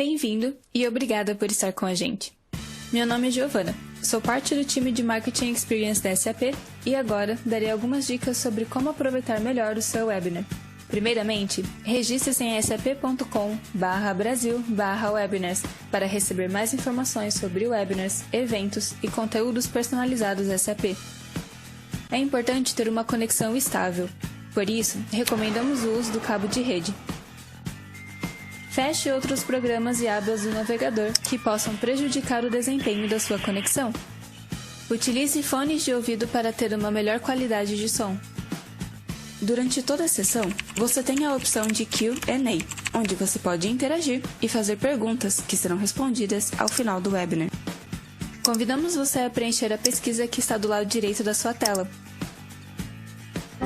Bem-vindo e obrigada por estar com a gente. Meu nome é Giovana, sou parte do time de Marketing Experience da SAP e agora darei algumas dicas sobre como aproveitar melhor o seu webinar. Primeiramente, registre-se em sap.com/brasil/webinars para receber mais informações sobre webinars, eventos e conteúdos personalizados SAP. É importante ter uma conexão estável, por isso, recomendamos o uso do cabo de rede. Feche outros programas e abas do navegador que possam prejudicar o desempenho da sua conexão. Utilize fones de ouvido para ter uma melhor qualidade de som. Durante toda a sessão, você tem a opção de Q&A, onde você pode interagir e fazer perguntas que serão respondidas ao final do webinar. Convidamos você a preencher a pesquisa que está do lado direito da sua tela.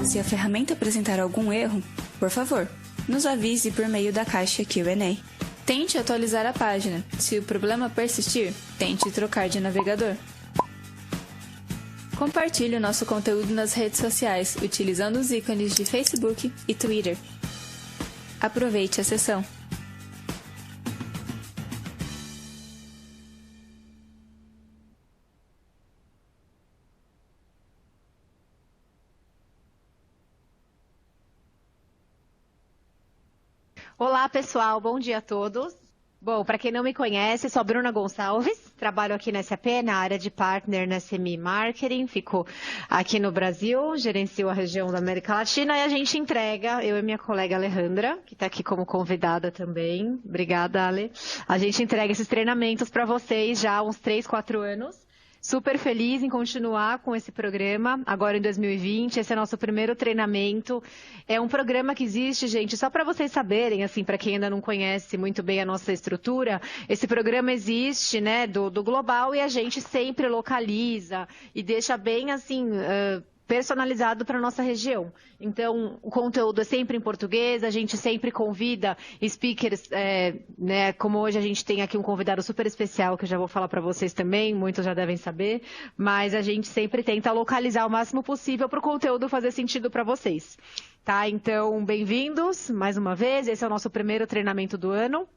Se a ferramenta apresentar algum erro, por favor, nos avise por meio da caixa Q&A. Tente atualizar a página. Se o problema persistir, tente trocar de navegador. Compartilhe o nosso conteúdo nas redes sociais, utilizando os ícones de Facebook e Twitter. Aproveite a sessão. Olá, pessoal. Bom dia a todos. Bom, para quem não me conhece, sou a Bruna Gonçalves, trabalho aqui na SAP, na área de Partner na SME Marketing, fico aqui no Brasil, gerencio a região da América Latina e a gente entrega, eu e minha colega Alejandra, que está aqui como convidada também, obrigada, Ale, a gente entrega esses treinamentos para vocês já há uns 3, 4 anos. Super feliz em continuar com esse programa, agora em 2020, esse é nosso primeiro treinamento. É um programa que existe, gente, só para vocês saberem, assim, para quem ainda não conhece muito bem a nossa estrutura, esse programa existe, né, do global e a gente sempre localiza e deixa bem, assim, personalizado para a nossa região. Então, o conteúdo é sempre em português, a gente sempre convida speakers, né, como hoje a gente tem aqui um convidado super especial, que eu já vou falar para vocês também, muitos já devem saber, mas a gente sempre tenta localizar o máximo possível para o conteúdo fazer sentido para vocês. Tá? Então, bem-vindos mais uma vez, esse é o nosso primeiro treinamento do ano.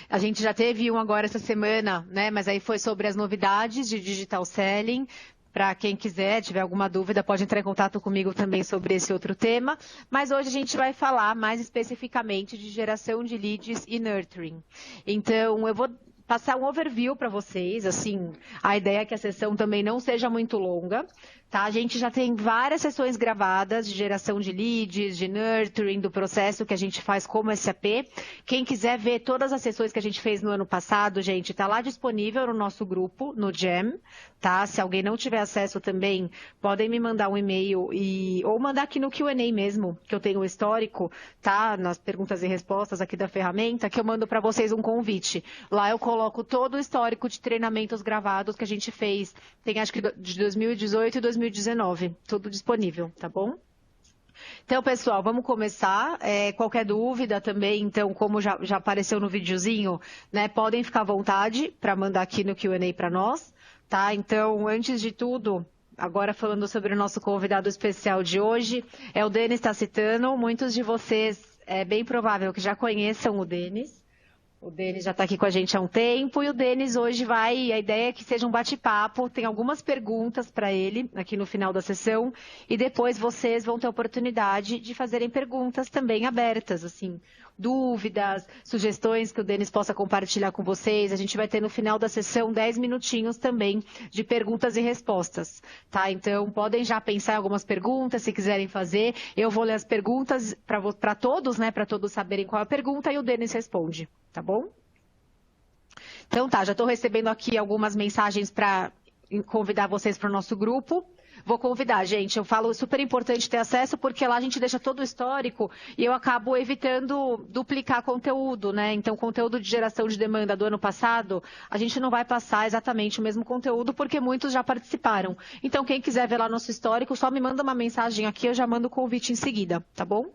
A gente já teve um agora essa semana, né, mas aí foi sobre as novidades de Digital Selling. Para quem quiser, tiver alguma dúvida, pode entrar em contato comigo também sobre esse outro tema. Mas hoje a gente vai falar mais especificamente de geração de leads e nurturing. Então, eu vou passar um overview para vocês. Assim, a ideia é que a sessão também não seja muito longa. Tá? A gente já tem várias sessões gravadas de geração de leads, de nurturing, do processo que a gente faz como SAP. Quem quiser ver todas as sessões que a gente fez no ano passado, gente, está lá disponível no nosso grupo, no Jam. Tá? Se alguém não tiver acesso também, podem me mandar um e-mail ou mandar aqui no Q&A mesmo, que eu tenho o histórico, tá? Nas perguntas e respostas aqui da ferramenta, que eu mando para vocês um convite. Lá eu coloco todo o histórico de treinamentos gravados que a gente fez. Tem acho que de 2018 e 2019, tudo disponível, tá bom? Então, pessoal, vamos começar. Qualquer dúvida também, então, como já apareceu no videozinho, né, podem ficar à vontade para mandar aqui no Q&A para nós, tá? Então, antes de tudo, agora falando sobre o nosso convidado especial de hoje, é o Denis Tacitano. Muitos de vocês, é bem provável que já conheçam o Denis. O Denis já está aqui com a gente há um tempo e o Denis hoje a ideia é que seja um bate-papo, tem algumas perguntas para ele aqui no final da sessão e depois vocês vão ter a oportunidade de fazerem perguntas também abertas, assim, dúvidas, sugestões que o Denis possa compartilhar com vocês. A gente vai ter no final da sessão 10 minutinhos também de perguntas e respostas, tá? Então, podem já pensar em algumas perguntas, se quiserem fazer. Eu vou ler as perguntas para todos, né? Para todos saberem qual é a pergunta e o Denis responde, tá bom? Então tá, já estou recebendo aqui algumas mensagens para convidar vocês para o nosso grupo. Vou convidar, gente, eu falo super importante ter acesso porque lá a gente deixa todo o histórico e eu acabo evitando duplicar conteúdo, né? Então, conteúdo de geração de demanda do ano passado, a gente não vai passar exatamente o mesmo conteúdo porque muitos já participaram. Então, quem quiser ver lá nosso histórico, só me manda uma mensagem aqui, eu já mando o convite em seguida, tá bom?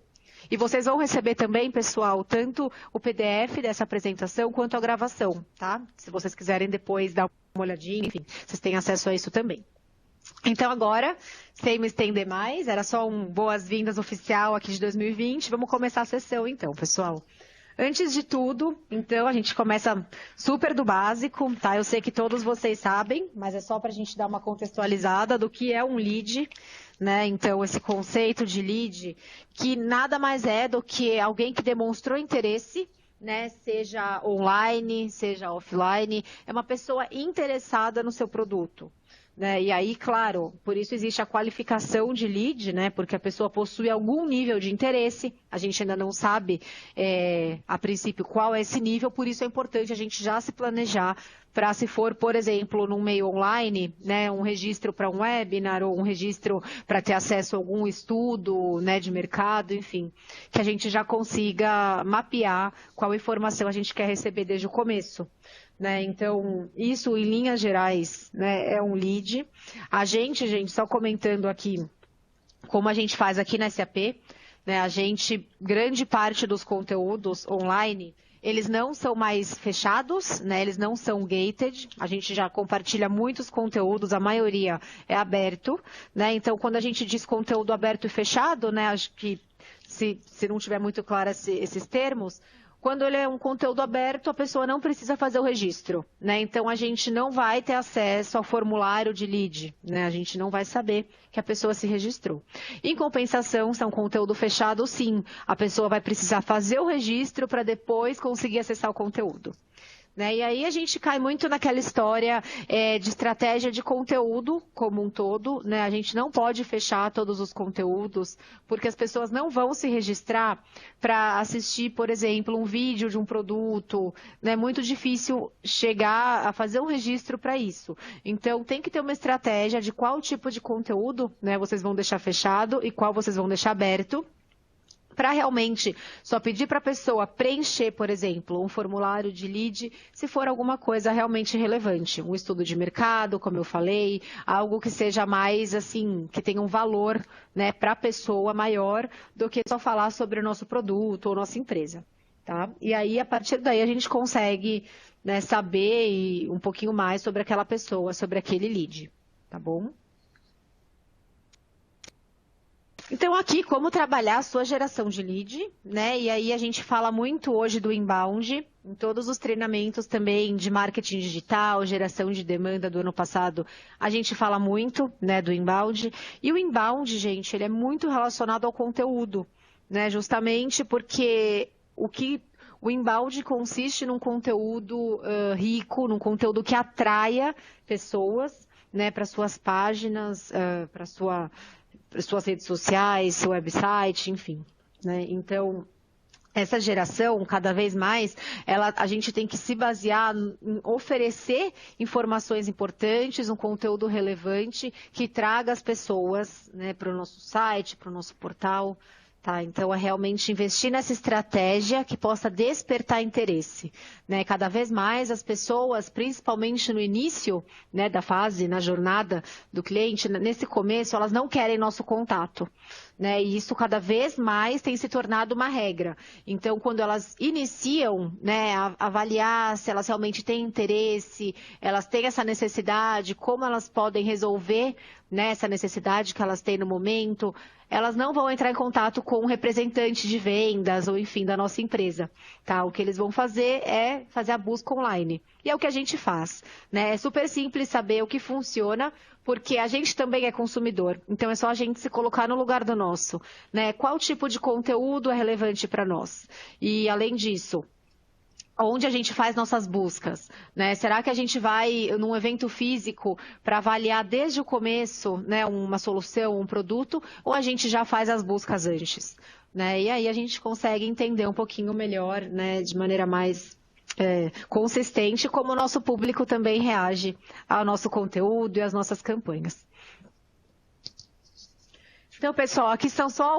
E vocês vão receber também, pessoal, tanto o PDF dessa apresentação quanto a gravação, tá? Se vocês quiserem depois dar uma olhadinha, enfim, vocês têm acesso a isso também. Então agora, sem me estender mais, era só um boas-vindas oficial aqui de 2020, vamos começar a sessão então, pessoal. Antes de tudo, então, a gente começa super do básico, tá? Eu sei que todos vocês sabem, mas é só para a gente dar uma contextualizada do que é um lead, né? Então, esse conceito de lead, que nada mais é do que alguém que demonstrou interesse, né? Seja online, seja offline, é uma pessoa interessada no seu produto. Né? E aí, claro, por isso existe a qualificação de lead, né? Porque a pessoa possui algum nível de interesse, a gente ainda não sabe, a princípio, qual é esse nível, por isso é importante a gente já se planejar para, se for, por exemplo, num meio online, né, um registro para um webinar ou um registro para ter acesso a algum estudo, né, de mercado, enfim, que a gente já consiga mapear qual informação a gente quer receber desde o começo. Né? Então, isso em linhas gerais, né, é um lead. A gente, só comentando aqui como a gente faz aqui na SAP, né, grande parte dos conteúdos online, eles não são mais fechados, né, eles não são gated, a gente já compartilha muitos conteúdos, a maioria é aberto, né, então quando a gente diz conteúdo aberto e fechado, né, acho que se não tiver muito claro esses termos, quando ele é um conteúdo aberto, a pessoa não precisa fazer o registro, né? Então, a gente não vai ter acesso ao formulário de lead, né? A gente não vai saber que a pessoa se registrou. Em compensação, se é um conteúdo fechado, sim, a pessoa vai precisar fazer o registro para depois conseguir acessar o conteúdo. Né? E aí a gente cai muito naquela história de estratégia de conteúdo como um todo, né? A gente não pode fechar todos os conteúdos, porque as pessoas não vão se registrar para assistir, por exemplo, um vídeo de um produto, né? É muito difícil chegar a fazer um registro para isso. Então, tem que ter uma estratégia de qual tipo de conteúdo, né, vocês vão deixar fechado e qual vocês vão deixar aberto, para realmente só pedir para a pessoa preencher, por exemplo, um formulário de lead, se for alguma coisa realmente relevante. Um estudo de mercado, como eu falei, algo que seja mais, assim, que tenha um valor, né, para a pessoa maior do que só falar sobre o nosso produto ou nossa empresa. Tá? E aí, a partir daí, a gente consegue, né, saber um pouquinho mais sobre aquela pessoa, sobre aquele lead. Tá bom? Então, aqui, como trabalhar a sua geração de lead, né? E aí a gente fala muito hoje do inbound, em todos os treinamentos também de marketing digital, geração de demanda do ano passado, a gente fala muito, né, do inbound. E o inbound, gente, ele é muito relacionado ao conteúdo, né? Justamente porque o inbound consiste num conteúdo rico, num conteúdo que atraia pessoas, né, para suas páginas, para suas redes sociais, seu website, enfim. Né? Então, essa geração, cada vez mais, a gente tem que se basear em oferecer informações importantes, um conteúdo relevante que traga as pessoas, né, para o nosso site, para o nosso portal. Tá, então, é realmente investir nessa estratégia que possa despertar interesse. Né? Cada vez mais as pessoas, principalmente no início, né, da fase, na jornada do cliente, nesse começo, elas não querem nosso contato. Né? E isso cada vez mais tem se tornado uma regra. Então, quando elas iniciam, né, a avaliar se elas realmente têm interesse, elas têm essa necessidade, como elas podem resolver, né, essa necessidade que elas têm no momento, elas não vão entrar em contato com um representante de vendas ou, enfim, da nossa empresa. Tá? O que eles vão fazer é fazer a busca online. E é o que a gente faz. Né? É super simples saber o que funciona, porque a gente também é consumidor. Então, é só a gente se colocar no lugar do nosso. Né? Qual tipo de conteúdo é relevante para nós? E, além disso, onde a gente faz nossas buscas, né? Será que a gente vai num evento físico para avaliar desde o começo, né, uma solução, um produto, ou a gente já faz as buscas antes? Né? E aí a gente consegue entender um pouquinho melhor, né, de maneira mais consistente, como o nosso público também reage ao nosso conteúdo e às nossas campanhas. Então, pessoal, aqui são só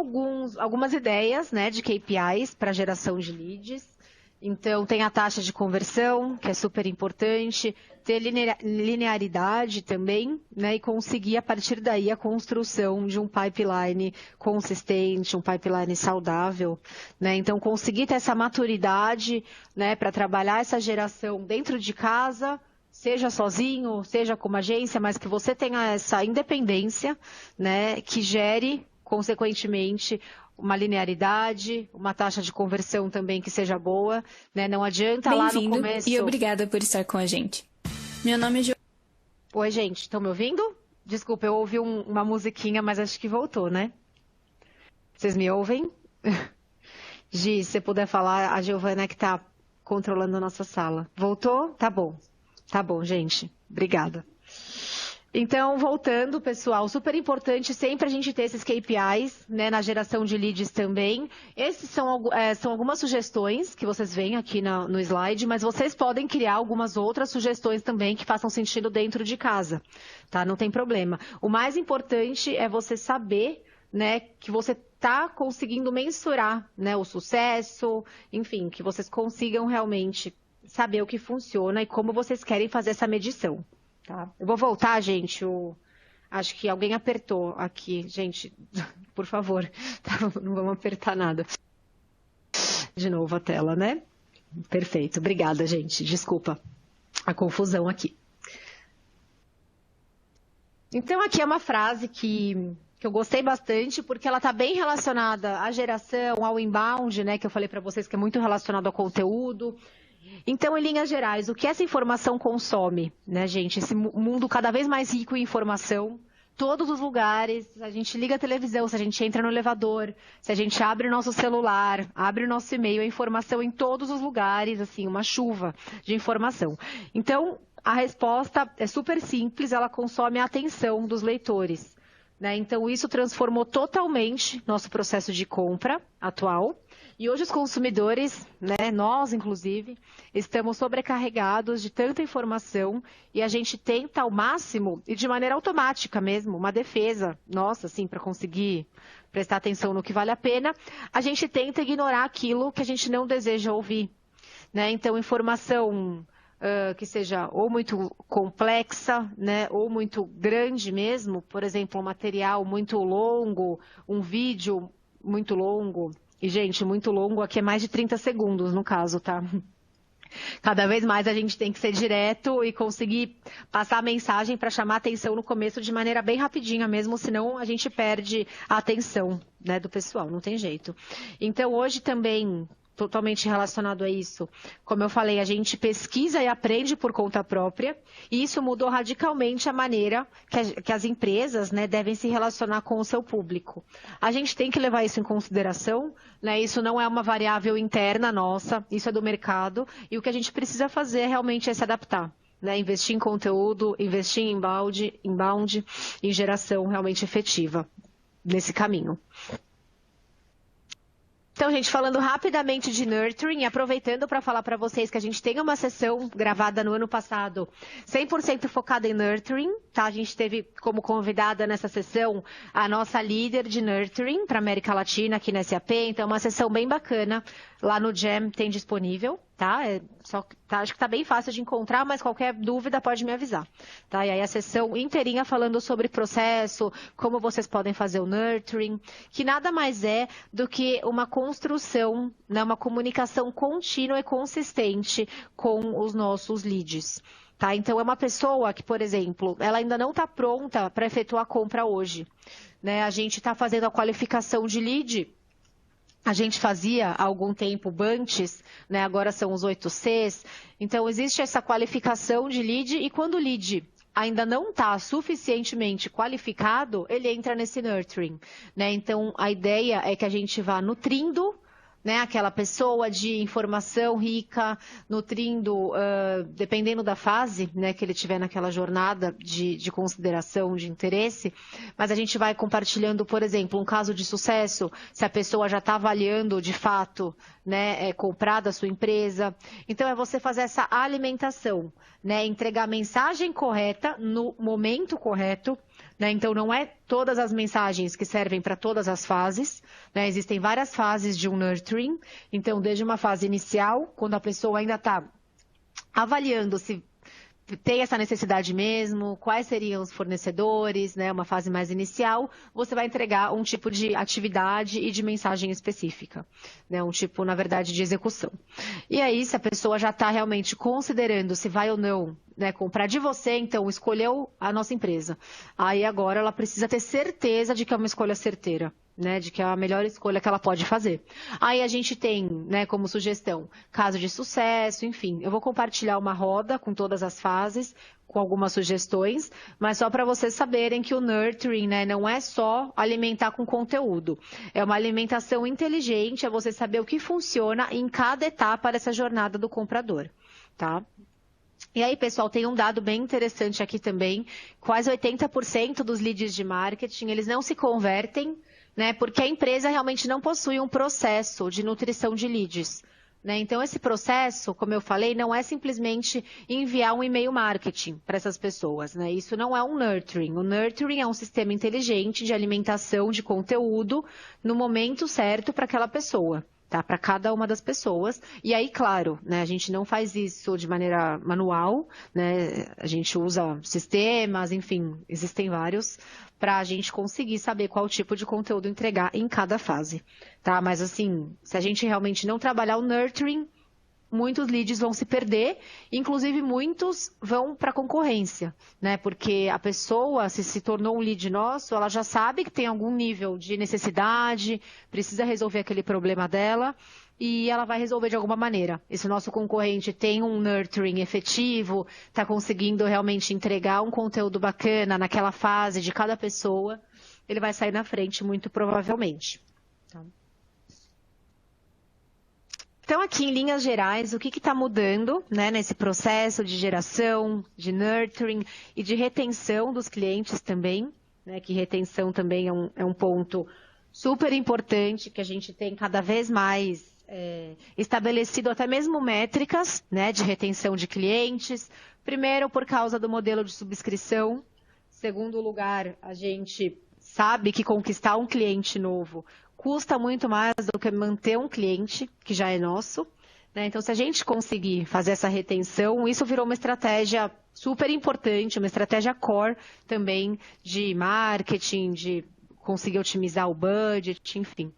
algumas ideias, né, de KPIs para geração de leads. Então, tem a taxa de conversão, que é super importante, ter linearidade também, né, e conseguir, a partir daí, a construção de um pipeline consistente, um pipeline saudável. Né? Então, conseguir ter essa maturidade, né, para trabalhar essa geração dentro de casa, seja sozinho, seja como agência, mas que você tenha essa independência, né, que gere, consequentemente, uma linearidade, uma taxa de conversão também que seja boa, né? Não adianta lá no começo... e obrigada por estar com a gente. Meu nome é Oi, gente, estão me ouvindo? Desculpa, eu ouvi uma musiquinha, mas acho que voltou, né? Vocês me ouvem? Gi, se você puder falar, a Giovana que está controlando a nossa sala. Voltou? Tá bom. Tá bom, gente. Obrigada. Então, voltando, pessoal, super importante sempre a gente ter esses KPIs, né, na geração de leads também. Esses são algumas sugestões que vocês veem aqui no slide, mas vocês podem criar algumas outras sugestões também que façam sentido dentro de casa, tá? Não tem problema. O mais importante é você saber, né, que você está conseguindo mensurar, né, o sucesso, enfim, que vocês consigam realmente saber o que funciona e como vocês querem fazer essa medição. Tá. Eu vou voltar, gente. Acho que alguém apertou aqui. Gente, por favor, tá? Não vamos apertar nada. De novo a tela, né? Perfeito. Obrigada, gente. Desculpa a confusão aqui. Então, aqui é uma frase que eu gostei bastante, porque ela está bem relacionada à geração, ao inbound, né? Que eu falei para vocês que é muito relacionado ao conteúdo. Então, em linhas gerais, o que essa informação consome, né, gente? Esse mundo cada vez mais rico em informação, todos os lugares, a gente liga a televisão, se a gente entra no elevador, se a gente abre o nosso celular, abre o nosso e-mail, a informação em todos os lugares, assim, uma chuva de informação. Então, a resposta é super simples, ela consome a atenção dos leitores, né? Então, isso transformou totalmente nosso processo de compra atual. E hoje os consumidores, né, nós inclusive, estamos sobrecarregados de tanta informação e a gente tenta ao máximo, e de maneira automática mesmo, uma defesa nossa, assim, para conseguir prestar atenção no que vale a pena, a gente tenta ignorar aquilo que a gente não deseja ouvir, né? Então, informação que seja ou muito complexa, né, ou muito grande mesmo, por exemplo, um material muito longo, um vídeo muito longo. E, gente, muito longo, aqui é mais de 30 segundos no caso, tá? Cada vez mais a gente tem que ser direto e conseguir passar a mensagem para chamar a atenção no começo de maneira bem rapidinha mesmo, senão a gente perde a atenção, né, do pessoal, não tem jeito. Então, hoje também, totalmente relacionado a isso, como eu falei, a gente pesquisa e aprende por conta própria, e isso mudou radicalmente a maneira que as empresas, né, devem se relacionar com o seu público. A gente tem que levar isso em consideração, né, isso não é uma variável interna nossa, isso é do mercado, e o que a gente precisa fazer realmente é se adaptar, né, investir em conteúdo, investir em inbound, em geração realmente efetiva nesse caminho. Então, gente, falando rapidamente de nurturing, aproveitando para falar para vocês que a gente tem uma sessão gravada no ano passado, 100% focada em nurturing, tá? A gente teve como convidada nessa sessão a nossa líder de nurturing para América Latina aqui na SAP, então é uma sessão bem bacana, lá no Jam tem disponível, tá? Acho que tá bem fácil de encontrar, mas qualquer dúvida pode me avisar, tá? E aí a sessão inteirinha falando sobre processo, como vocês podem fazer o nurturing, que nada mais é do que uma construção, né, uma comunicação contínua e consistente com os nossos leads. Tá? Então, é uma pessoa que, por exemplo, ela ainda não está pronta para efetuar a compra hoje, né? A gente está fazendo a qualificação de lead. A gente fazia há algum tempo antes, né? Agora são os 8Cs. Então, existe essa qualificação de lead e quando o lead ainda não está suficientemente qualificado, ele entra nesse nurturing, né? Então, a ideia é que a gente vá nutrindo, né, aquela pessoa de informação rica, nutrindo, dependendo da fase, né, que ele tiver naquela jornada de consideração, de interesse, mas a gente vai compartilhando, por exemplo, um caso de sucesso, se a pessoa já está avaliando de fato, né, comprar da sua empresa. Então, é você fazer essa alimentação, né, entregar a mensagem correta no momento correto, né? Então, não é todas as mensagens que servem para todas as fases, né? Existem várias fases de um nurturing. Então, desde uma fase inicial, quando a pessoa ainda está avaliando se tem essa necessidade mesmo, quais seriam os fornecedores, né? Uma fase mais inicial, você vai entregar um tipo de atividade e de mensagem específica, né? Um tipo, na verdade, de execução. E aí, se a pessoa já está realmente considerando se vai ou não, né, comprar de você, então escolheu a nossa empresa. Aí agora ela precisa ter certeza de que é uma escolha certeira, né, de que é a melhor escolha que ela pode fazer. Aí a gente tem, né, como sugestão, caso de sucesso, enfim. Eu vou compartilhar uma roda com todas as fases, com algumas sugestões, mas só para vocês saberem que o nurturing, né, não é só alimentar com conteúdo. É uma alimentação inteligente, é você saber o que funciona em cada etapa dessa jornada do comprador, tá? E aí, pessoal, tem um dado bem interessante aqui também. Quase 80% dos leads de marketing, eles não se convertem, né, porque a empresa realmente não possui um processo de nutrição de leads. Né? Então, esse processo, como eu falei, não é simplesmente enviar um e-mail marketing para essas pessoas. Né? Isso não é um nurturing. O nurturing é um sistema inteligente de alimentação de conteúdo no momento certo para aquela pessoa. Tá, para cada uma das pessoas. E aí, claro, né, a gente não faz isso de maneira manual, né, a gente usa sistemas, enfim, existem vários, para a gente conseguir saber qual tipo de conteúdo entregar em cada fase. Tá? Mas assim, se a gente realmente não trabalhar o nurturing, muitos leads vão se perder, inclusive muitos vão para a concorrência, né? Porque a pessoa, se tornou um lead nosso, ela já sabe que tem algum nível de necessidade, precisa resolver aquele problema dela e ela vai resolver de alguma maneira. E se o nosso concorrente tem um nurturing efetivo, está conseguindo realmente entregar um conteúdo bacana naquela fase de cada pessoa, ele vai sair na frente muito provavelmente. Tá? Então, aqui em linhas gerais, o que está mudando, né, nesse processo de geração, de nurturing e de retenção dos clientes também, né, que retenção também é um ponto super importante, que a gente tem cada vez mais estabelecido até mesmo métricas, né, de retenção de clientes. Primeiro, por causa do modelo de subscrição. Segundo lugar, a gente sabe que conquistar um cliente novo custa muito mais do que manter um cliente que já é nosso. Né? Então, se a gente conseguir fazer essa retenção, isso virou uma estratégia super importante, uma estratégia core também de marketing, de conseguir otimizar o budget, enfim.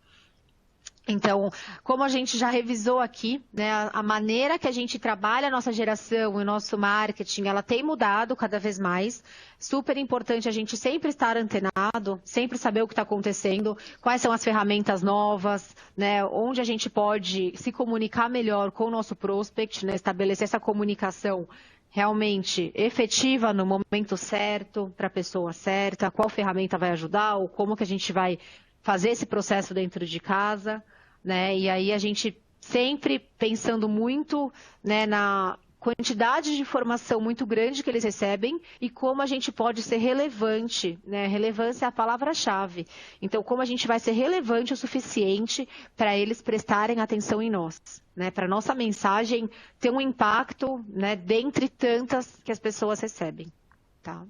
Então, como a gente já revisou aqui, né, a maneira que a gente trabalha a nossa geração e o nosso marketing, ela tem mudado cada vez mais. Super importante a gente sempre estar antenado, sempre saber o que está acontecendo, quais são as ferramentas novas, né, onde a gente pode se comunicar melhor com o nosso prospect, né, estabelecer essa comunicação realmente efetiva no momento certo, para a pessoa certa, qual ferramenta vai ajudar, ou como que a gente vai fazer esse processo dentro de casa, né? E aí a gente sempre pensando muito, né, na quantidade de informação muito grande que eles recebem e como a gente pode ser relevante, né? Relevância é a palavra-chave. Então, como a gente vai ser relevante o suficiente para eles prestarem atenção em nós, né? Para a nossa mensagem ter um impacto, né, dentre tantas que as pessoas recebem, tá?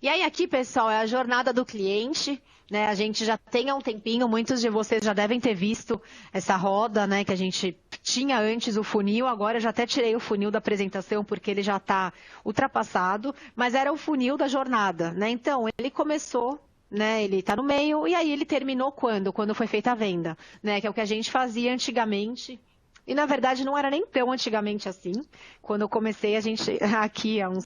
E aí aqui, pessoal, é a jornada do cliente, né? A gente já tem há um tempinho, muitos de vocês já devem ter visto essa roda, né? Que a gente tinha antes o funil, agora eu já até tirei o funil da apresentação porque ele já está ultrapassado, mas era o funil da jornada, né? Então, ele começou, né? Ele está no meio e aí ele terminou quando? Quando foi feita a venda, né? Que é o que a gente fazia antigamente. E, na verdade, não era nem tão antigamente assim. Quando eu comecei, a gente aqui há uns...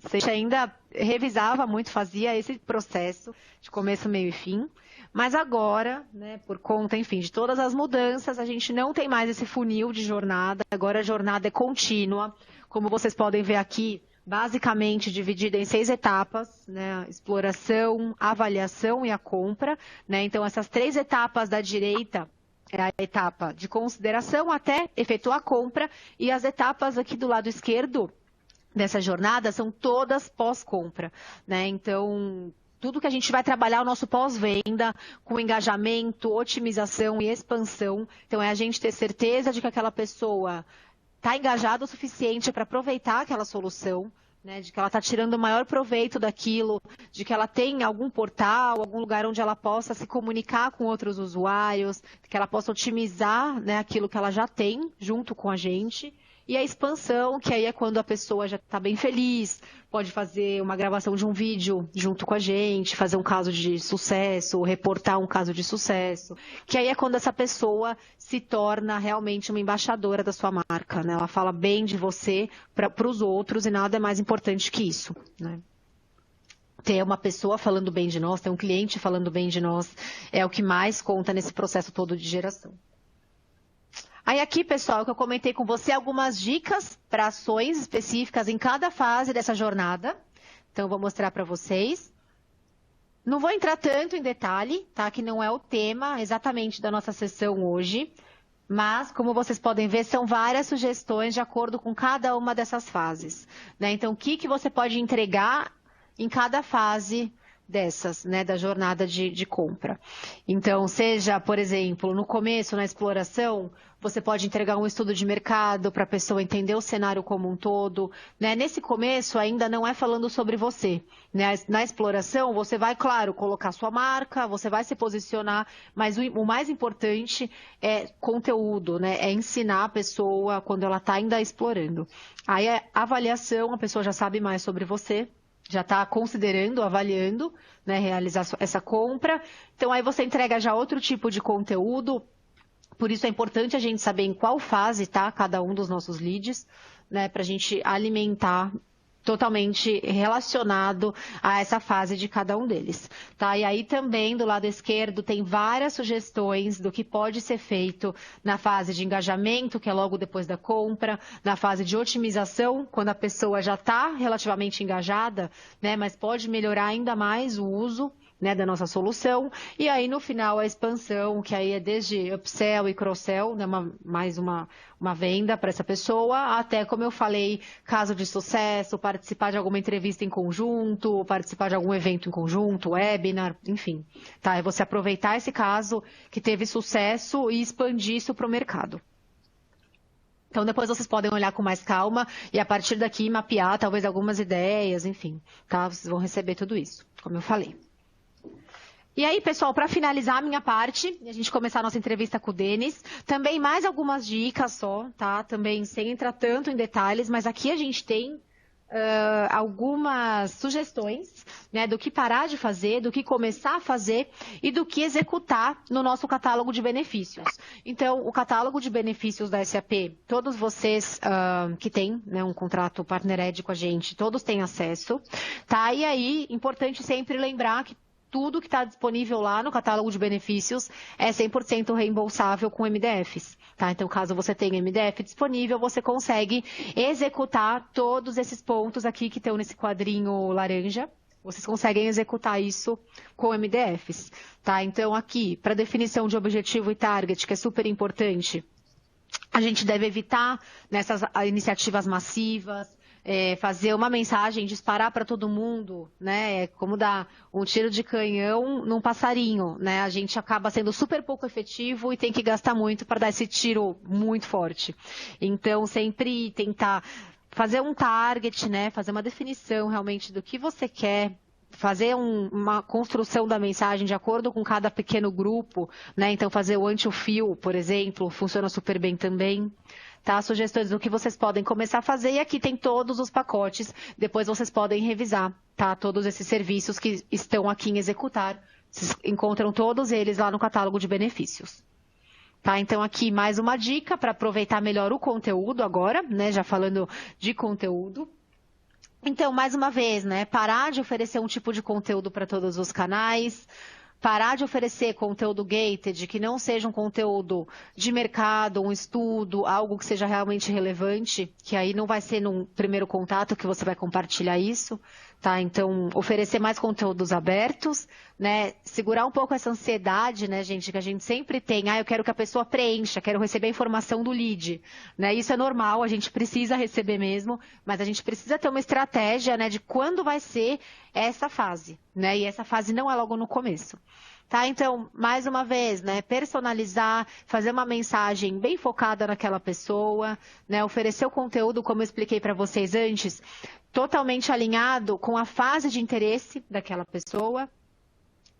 A gente ainda revisava muito, fazia esse processo de começo, meio e fim. Mas agora, né, por conta, enfim, de todas as mudanças, a gente não tem mais esse funil de jornada. Agora a jornada é contínua. Como vocês podem ver aqui, basicamente dividida em 6 etapas, né? Exploração, avaliação e a compra, né? Então, essas 3 etapas da direita é a etapa de consideração até efetuar a compra, e as etapas aqui do lado esquerdo dessa jornada são todas pós-compra, né? Então, tudo que a gente vai trabalhar é o nosso pós-venda, com engajamento, otimização e expansão. Então, é a gente ter certeza de que aquela pessoa está engajada o suficiente para aproveitar aquela solução, né? De que ela está tirando o maior proveito daquilo, de que ela tem algum portal, algum lugar onde ela possa se comunicar com outros usuários, que ela possa otimizar, né, aquilo que ela já tem junto com a gente. E a expansão, que aí é quando a pessoa já está bem feliz, pode fazer uma gravação de um vídeo junto com a gente, fazer um caso de sucesso, reportar um caso de sucesso, que aí é quando essa pessoa se torna realmente uma embaixadora da sua marca, né? Ela fala bem de você para os outros e nada é mais importante que isso, né? ter uma pessoa falando bem de nós, ter um cliente falando bem de nós, é o que mais conta nesse processo todo de geração. Aí aqui, pessoal, que eu comentei com você, algumas dicas para ações específicas em cada fase dessa jornada. Então, eu vou mostrar para vocês. Não vou entrar tanto em detalhe, tá? Que não é o tema exatamente da nossa sessão hoje. Mas, como vocês podem ver, são várias sugestões de acordo com cada uma dessas fases, né? Então, o que você pode entregar em cada fase dessas, né, da jornada de compra. Então, seja, por exemplo, no começo, na exploração, você pode entregar um estudo de mercado para a pessoa entender o cenário como um todo, né? Nesse começo, ainda não é falando sobre você, né? Na exploração, você vai, claro, colocar sua marca, você vai se posicionar, mas o mais importante é conteúdo, né? É ensinar a pessoa quando ela está ainda explorando. Aí, a avaliação, a pessoa já sabe mais sobre você, já está considerando, avaliando, né, realizar essa compra. Então, aí você entrega já outro tipo de conteúdo. Por isso é importante a gente saber em qual fase está cada um dos nossos leads, né, para a gente alimentar totalmente relacionado a essa fase de cada um deles, tá? E aí também do lado esquerdo tem várias sugestões do que pode ser feito na fase de engajamento, que é logo depois da compra, na fase de otimização, quando a pessoa já está relativamente engajada, né? Mas pode melhorar ainda mais o uso, né, da nossa solução, e aí no final a expansão, que aí é desde upsell e cross-sell, né, mais uma venda para essa pessoa, até, como eu falei, caso de sucesso, participar de alguma entrevista em conjunto, participar de algum evento em conjunto, webinar, enfim. Tá? É você aproveitar esse caso que teve sucesso e expandir isso para o mercado. Então, depois vocês podem olhar com mais calma e, a partir daqui, mapear talvez algumas ideias, enfim. Tá? Vocês vão receber tudo isso, como eu falei. E aí, pessoal, para finalizar a minha parte, e a gente começar a nossa entrevista com o Denis, também mais algumas dicas só, tá? Também sem entrar tanto em detalhes, mas aqui a gente tem algumas sugestões, né, do que parar de fazer, do que começar a fazer e do que executar no nosso catálogo de benefícios. Então, o catálogo de benefícios da SAP, todos vocês que têm, né, um contrato PartnerEd com a gente, todos têm acesso, tá? E aí, importante sempre lembrar que tudo que está disponível lá no catálogo de benefícios é 100% reembolsável com MDFs. Tá? Então, caso você tenha MDF disponível, você consegue executar todos esses pontos aqui que estão nesse quadrinho laranja. Vocês conseguem executar isso com MDFs. Tá? Então, aqui, para definição de objetivo e target, que é super importante, a gente deve evitar nessas iniciativas massivas, fazer uma mensagem, disparar para todo mundo, né? Como dar um tiro de canhão num passarinho, né? A gente acaba sendo super pouco efetivo e tem que gastar muito para dar esse tiro muito forte. Então, sempre tentar fazer um target, né? Fazer uma definição realmente do que você quer, fazer uma construção da mensagem de acordo com cada pequeno grupo, né? Então, fazer o anti-fio, por exemplo, funciona super bem também. Tá? Sugestões do que vocês podem começar a fazer, e aqui tem todos os pacotes, depois vocês podem revisar, tá? Todos esses serviços que estão aqui em executar, vocês encontram todos eles lá no catálogo de benefícios. Tá? Então, aqui mais uma dica para aproveitar melhor o conteúdo agora, né? Já falando de conteúdo. Então, mais uma vez, né? Parar de oferecer um tipo de conteúdo para todos os canais, parar de oferecer conteúdo gated, que não seja um conteúdo de mercado, um estudo, algo que seja realmente relevante, que aí não vai ser num primeiro contato que você vai compartilhar isso, tá? Então, oferecer mais conteúdos abertos, né? Segurar um pouco essa ansiedade, né, gente, que a gente sempre tem. Eu quero que a pessoa preencha, quero receber a informação do lead, né? Isso é normal, a gente precisa receber mesmo, mas a gente precisa ter uma estratégia, né, de quando vai ser essa fase, né? E essa fase não é logo no começo. Tá? Então, mais uma vez, né, personalizar, fazer uma mensagem bem focada naquela pessoa, né, oferecer o conteúdo, como eu expliquei para vocês antes, totalmente alinhado com a fase de interesse daquela pessoa.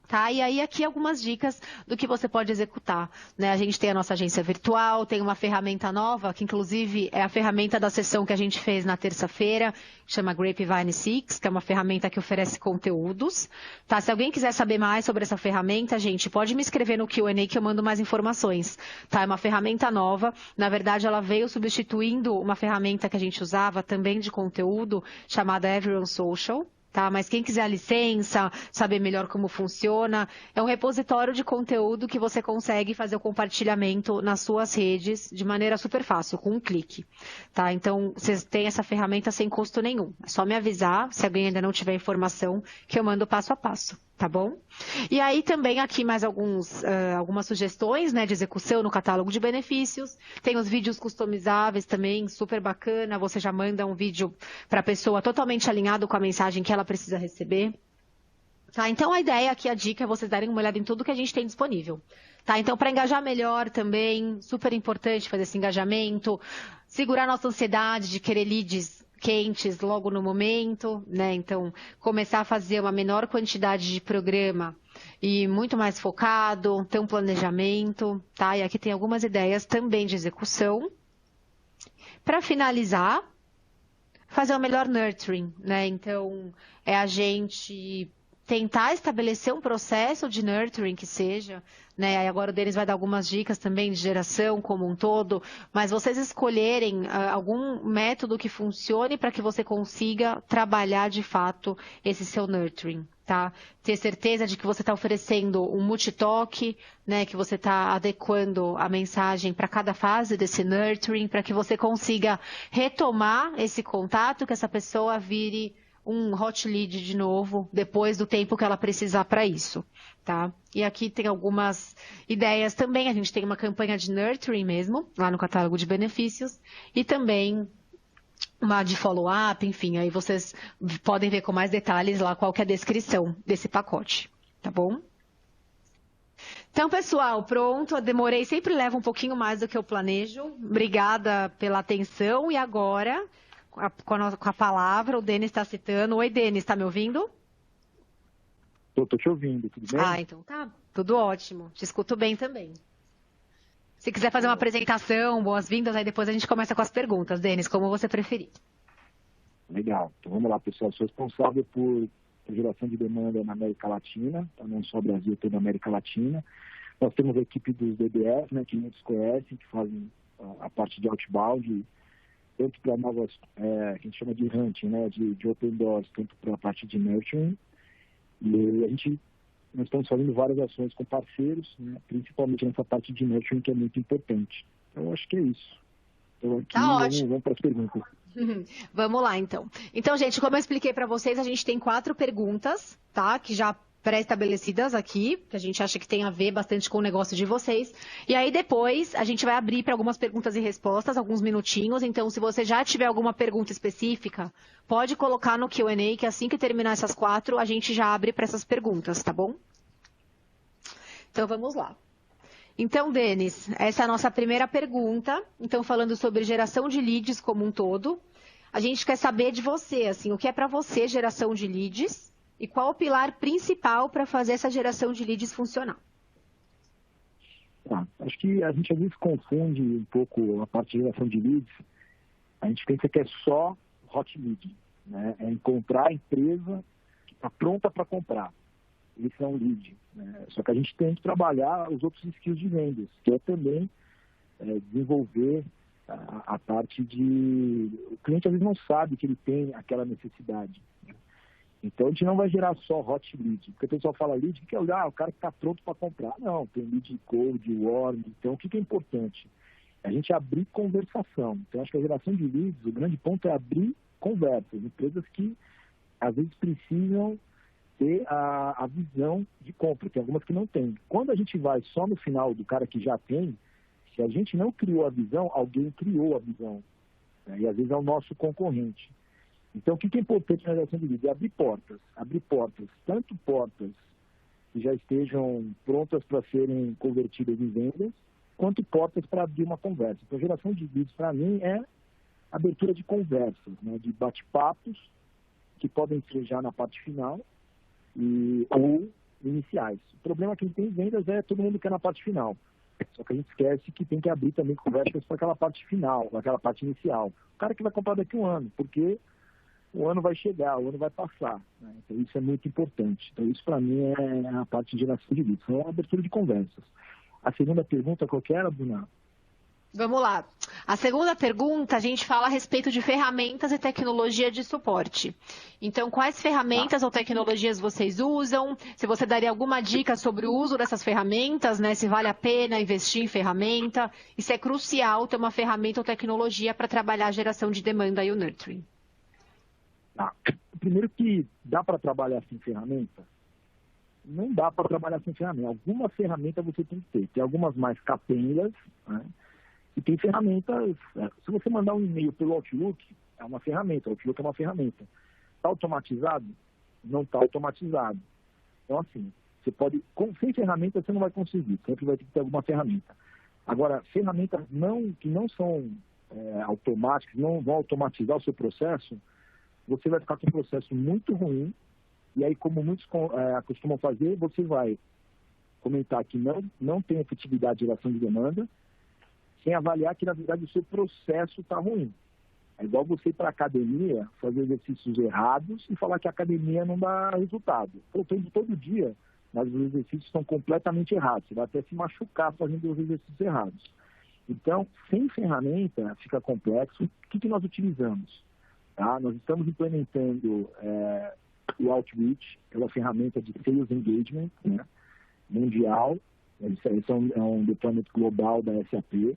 Tá? E aí aqui algumas dicas do que você pode executar, né? A gente tem a nossa agência virtual, tem uma ferramenta nova, que inclusive é a ferramenta da sessão que a gente fez na terça-feira, chama Grapevine 6, que é uma ferramenta que oferece conteúdos. Tá? Se alguém quiser saber mais sobre essa ferramenta, gente, pode me escrever no Q&A que eu mando mais informações. Tá? É uma ferramenta nova, na verdade ela veio substituindo uma ferramenta que a gente usava também de conteúdo, chamada Everyone Social. tá? Mas quem quiser a licença, saber melhor como funciona, é um repositório de conteúdo que você consegue fazer o compartilhamento nas suas redes de maneira super fácil, com um clique, tá? Então, vocês têm essa ferramenta sem custo nenhum. É só me avisar, se alguém ainda não tiver informação, que eu mando passo a passo, tá bom? E aí também aqui mais algumas sugestões, né, de execução no catálogo de benefícios. Tem os vídeos customizáveis também, super bacana. Você já manda um vídeo para a pessoa totalmente alinhado com a mensagem que ela precisa receber. Tá? Então a ideia aqui, a dica é vocês darem uma olhada em tudo que a gente tem disponível. Tá? Então, para engajar melhor também, super importante fazer esse engajamento, segurar nossa ansiedade de querer leads quentes logo no momento, né? Então, começar a fazer uma menor quantidade de programa e muito mais focado, ter um planejamento, tá? E aqui tem algumas ideias também de execução. Para finalizar, fazer o melhor nurturing, né? Então, é a gente tentar estabelecer um processo de nurturing que seja, né? Aí agora o Denis vai dar algumas dicas também de geração como um todo, mas vocês escolherem algum método que funcione para que você consiga trabalhar de fato esse seu nurturing, tá? Ter certeza de que você está oferecendo um multitoque, né? Que você está adequando a mensagem para cada fase desse nurturing, para que você consiga retomar esse contato, que essa pessoa vire um hot lead de novo, depois do tempo que ela precisar para isso, tá? E aqui tem algumas ideias também, a gente tem uma campanha de nurturing mesmo, lá no catálogo de benefícios, e também uma de follow-up, enfim, aí vocês podem ver com mais detalhes lá qual que é a descrição desse pacote, tá bom? Então, pessoal, pronto, eu demorei, sempre leva um pouquinho mais do que eu planejo, obrigada pela atenção, e agora com a palavra, o Denis está citando. Oi, Denis, está me ouvindo? Estou te ouvindo, tudo bem? Ah, então tá, tudo ótimo. Te escuto bem também. Se quiser fazer uma apresentação, boas-vindas, aí depois a gente começa com as perguntas, Denis, como você preferir. Legal, então vamos lá, pessoal. Sou responsável por geração de demanda na América Latina, tá? Não só Brasil, toda a América Latina. Nós temos a equipe dos DBS, né, que muitos conhecem, que fazem a parte de outbound, tanto para novas, que a gente chama de hunting, né, de open doors, tanto para a parte de nurturing. E nós estamos fazendo várias ações com parceiros, né, principalmente nessa parte de nurturing, que é muito importante. Então, eu acho que é isso. Então, aqui tá ótimo. Vamos para as perguntas. Vamos lá, então. Então, gente, como eu expliquei para vocês, a gente tem 4 perguntas, tá, que já pré-estabelecidas aqui, que a gente acha que tem a ver bastante com o negócio de vocês. E aí depois a gente vai abrir para algumas perguntas e respostas, alguns minutinhos. Então, se você já tiver alguma pergunta específica, pode colocar no Q&A, que assim que terminar essas 4, a gente já abre para essas perguntas, tá bom? Então, vamos lá. Então, Denis, essa é a nossa primeira pergunta. Então, falando sobre geração de leads como um todo, a gente quer saber de você, assim, o que é para você geração de leads? E qual o pilar principal para fazer essa geração de leads funcionar? Acho que a gente às vezes confunde um pouco a parte de geração de leads. A gente pensa que é só hot lead, né? É encontrar a empresa que está pronta para comprar. Isso é um lead, né? Só que a gente tem que trabalhar os outros skills de vendas, que é também desenvolver a parte de... O cliente às vezes não sabe que ele tem aquela necessidade. Então, a gente não vai gerar só hot lead. Porque o pessoal fala lead, que é o cara que está pronto para comprar. Não, tem lead cold, warm. Então, o que é importante? A gente abrir conversação. Então, acho que a geração de leads, o grande ponto é abrir conversas. Empresas que, às vezes, precisam ter a visão de compra. Tem algumas que não têm. Quando a gente vai só no final do cara que já tem, se a gente não criou a visão, alguém criou a visão. Né? E, às vezes, é o nosso concorrente. Então, o que é importante na geração de leads? É abrir portas. Abrir portas, tanto portas que já estejam prontas para serem convertidas em vendas, quanto portas para abrir uma conversa. Então, geração de leads, para mim, é abertura de conversas, né? De bate-papos, que podem ser já na parte final ou iniciais. O problema é que tem vendas todo mundo quer na parte final. Só que a gente esquece que tem que abrir também conversas para aquela parte final, para aquela parte inicial. O cara que vai comprar daqui a um ano, porque o ano vai chegar, o ano vai passar. Né? Então, isso é muito importante. Então, isso para mim é a parte de geração de leads, é a abertura de conversas. A segunda pergunta, qual que era, Bruna? Vamos lá. A segunda pergunta, a gente fala a respeito de ferramentas e tecnologia de suporte. Então, quais ferramentas ou tecnologias vocês usam? Se você daria alguma dica sobre o uso dessas ferramentas, né? Se vale a pena investir em ferramenta, e se é crucial ter uma ferramenta ou tecnologia para trabalhar a geração de demanda e o nurturing. Primeiro que dá para trabalhar sem ferramenta? Não dá para trabalhar sem ferramenta. Alguma ferramenta você tem que ter. Tem algumas mais capengas, né? E tem ferramentas, se você mandar um e-mail pelo Outlook, é uma ferramenta, o Outlook é uma ferramenta. Está automatizado? Não está automatizado. Então, assim, você pode, sem ferramenta você não vai conseguir, sempre vai ter que ter alguma ferramenta. Agora, ferramentas que não são automáticas, não vão automatizar o seu processo, você vai ficar com um processo muito ruim, e aí, como muitos costumam fazer, você vai comentar que não tem efetividade de geração de demanda, sem avaliar que, na verdade, o seu processo está ruim. É igual você ir para a academia, fazer exercícios errados e falar que a academia não dá resultado. Estou indo todo dia, mas os exercícios estão completamente errados. Você vai até se machucar fazendo os exercícios errados. Então, sem ferramenta, fica complexo. O que nós utilizamos? Tá? Nós estamos implementando o Outreach, que é uma ferramenta de Sales Engagement, né, mundial. Isso é um deployment global da SAP.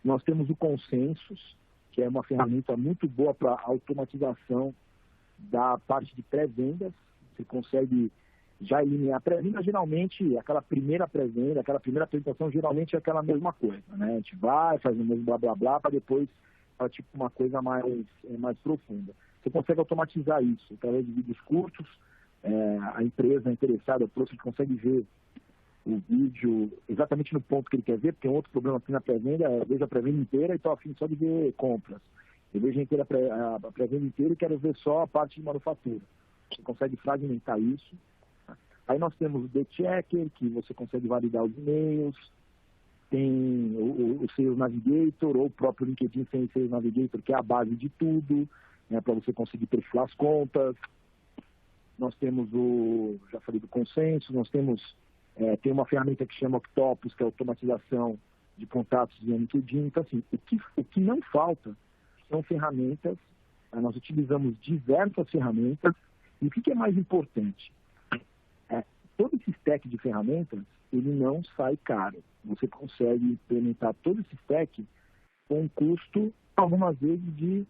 Nós temos o Consensus, que é uma ferramenta muito boa para automatização da parte de pré-vendas. Você consegue já eliminar. Pré-venda, geralmente, aquela primeira pré-venda, aquela primeira apresentação, geralmente é aquela mesma coisa, né? A gente vai, faz o mesmo blá, blá, blá, para depois para tipo uma coisa mais profunda. Você consegue automatizar isso através de vídeos curtos. A empresa interessada, o próximo, consegue ver o vídeo exatamente no ponto que ele quer ver, porque tem outro problema aqui na pré-venda, eu vejo a pré-venda inteira e estou afim só de ver compras. Eu vejo a pré-venda inteira e quero ver só a parte de manufatura. Você consegue fragmentar isso. Aí nós temos o The Checker, que você consegue validar os e-mails. Tem o Sales Navigator, ou o próprio LinkedIn sem Sales Navigator, que é a base de tudo, né, para você conseguir perfilar as contas. Nós temos já falei do Consenso, nós temos tem uma ferramenta que chama Octopus, que é a automatização de contatos de LinkedIn. Então, assim, o que não falta são ferramentas. Nós utilizamos diversas ferramentas. E o que é mais importante? Todo esse stack de ferramentas, ele não sai caro. Você consegue implementar todo esse stack com um custo, algumas vezes, de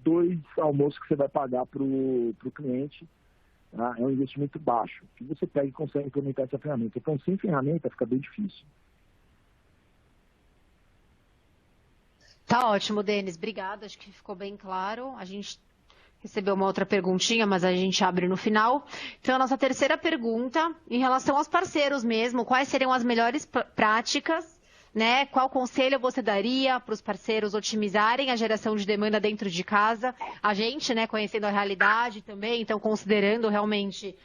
2 almoços que você vai pagar para o cliente. É um investimento baixo, que você pega e consegue implementar essa ferramenta. Então, sem ferramenta, fica bem difícil. Tá ótimo, Denis. Obrigada, acho que ficou bem claro. A gente recebeu uma outra perguntinha, mas a gente abre no final. Então, a nossa terceira pergunta, em relação aos parceiros mesmo, quais seriam as melhores práticas, né? Qual conselho você daria para os parceiros otimizarem a geração de demanda dentro de casa? A gente, né, conhecendo a realidade também, então considerando realmente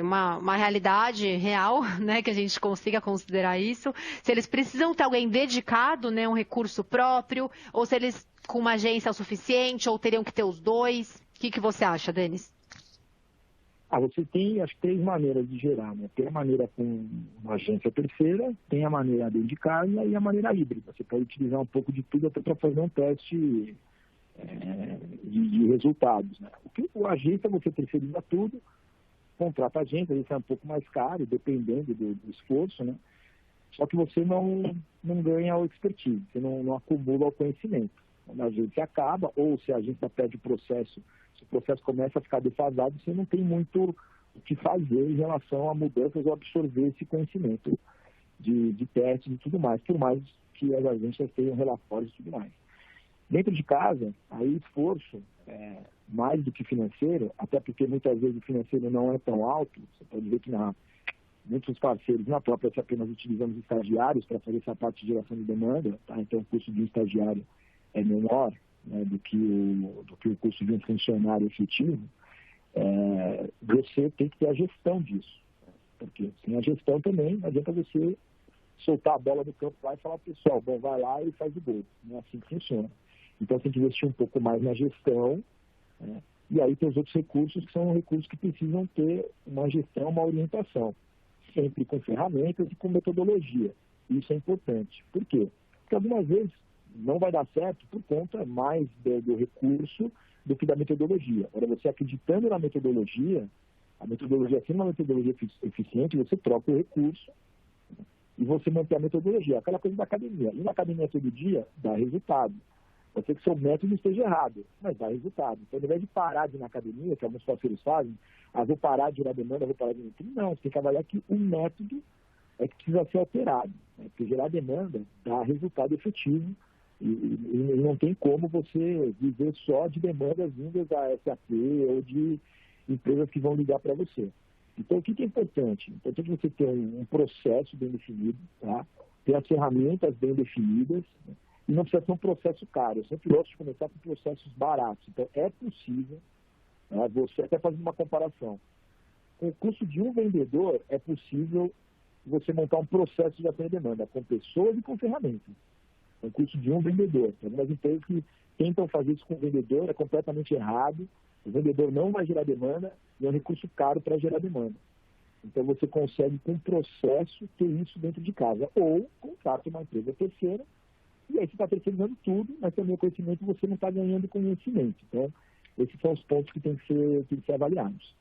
uma realidade real, né, que a gente consiga considerar isso. Se eles precisam ter alguém dedicado, né, um recurso próprio, ou se eles com uma agência é o suficiente, ou teriam que ter os dois. O que você acha, Denis? Você tem, acho que 3 maneiras de gerar, né? Tem a maneira com uma agência terceira, tem a maneira dentro de casa e a maneira híbrida. Você pode utilizar um pouco de tudo até para fazer um teste de resultados, né? A agência, você terceiriza tudo, contrata a agência, isso é um pouco mais caro, dependendo do esforço, né? Só que você não ganha o expertise, você não acumula o conhecimento. Quando a agência acaba, ou se a agência perde o processo, se o processo começa a ficar defasado, você não tem muito o que fazer em relação a mudanças ou absorver esse conhecimento de testes e tudo mais, por mais que as agências tenham relatórios e tudo mais. Dentro de casa, aí esforço mais do que financeiro, até porque muitas vezes o financeiro não é tão alto. Você pode ver que muitos parceiros, na própria SAP, nós utilizamos estagiários para fazer essa parte de geração de demanda, tá? Então o custo de um estagiário é menor, né, do que o custo de um funcionário efetivo. Você tem que ter a gestão disso, né? Porque sem a gestão também não adianta você soltar a bola no campo lá e falar, pessoal, bom, vai lá e faz o gol. Não é assim que funciona. Então tem que investir um pouco mais na gestão, né? E aí tem os outros recursos, que são recursos que precisam ter uma gestão, uma orientação, sempre com ferramentas e com metodologia. Isso é importante. Por quê? porque algumas vezes não vai dar certo por conta mais do recurso do que da metodologia. Agora, você acreditando na metodologia, a metodologia sendo uma metodologia eficiente, você troca o recurso e você mantém a metodologia. Aquela coisa da academia. Ir na academia todo dia dá resultado. Pode ser que seu método esteja errado, mas dá resultado. Então, ao invés de parar de ir na academia, que alguns parceiros fazem, vou parar de gerar demanda, vou parar de nutrir. Não, você tem que avaliar que o método é que precisa ser alterado. Né? Porque gerar demanda dá resultado efetivo e não tem como você viver só de demandas vindas da SAP ou de empresas que vão ligar para você. Então, o que é importante? É importante você ter um processo bem definido, tá? Ter as ferramentas bem definidas, né? E não precisa ser um processo caro. Eu sempre gosto de começar com processos baratos. Então, é possível, né, você até fazendo uma comparação. Com o custo de um vendedor, é possível você montar um processo de ação e demanda, com pessoas e com ferramentas. Com o custo de um vendedor. Tem algumas empresas que tentam fazer isso com o vendedor, é completamente errado. O vendedor não vai gerar demanda e é um recurso caro para gerar demanda. Então, você consegue, com o processo, ter isso dentro de casa. Ou contrata uma empresa terceira, e aí você está terceirizando tudo, mas também o conhecimento você não está ganhando conhecimento. Então, esses são os pontos que têm que ser avaliados.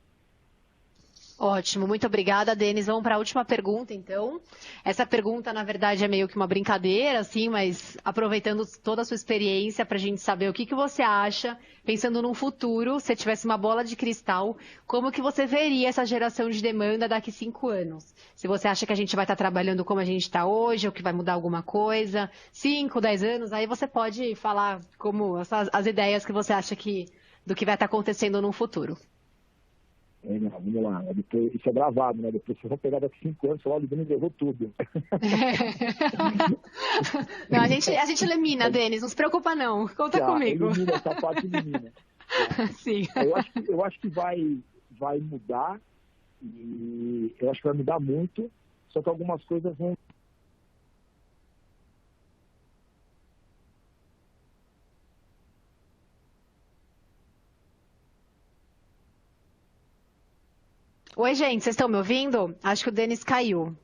Ótimo, muito obrigada, Denis. Vamos para a última pergunta, então. Essa pergunta, na verdade, é meio que uma brincadeira, assim, mas aproveitando toda a sua experiência para a gente saber o que você acha, pensando num futuro, se tivesse uma bola de cristal, como que você veria essa geração de demanda daqui 5 anos? Se você acha que a gente vai estar trabalhando como a gente está hoje, ou que vai mudar alguma coisa, 5, 10 anos, aí você pode falar como as ideias que você acha do que vai estar acontecendo no futuro. Vamos lá, depois, isso é gravado, né? Depois vocês vão pegar daqui 5 anos, falar, o Denis errou tudo. Não, a gente elimina, Denis, não se preocupa não, conta comigo. Elimina, essa parte elimina. Sim. Eu acho que vai mudar, e eu acho que vai mudar muito, só que algumas coisas vão... Oi, gente, vocês estão me ouvindo? Acho que o Denis caiu.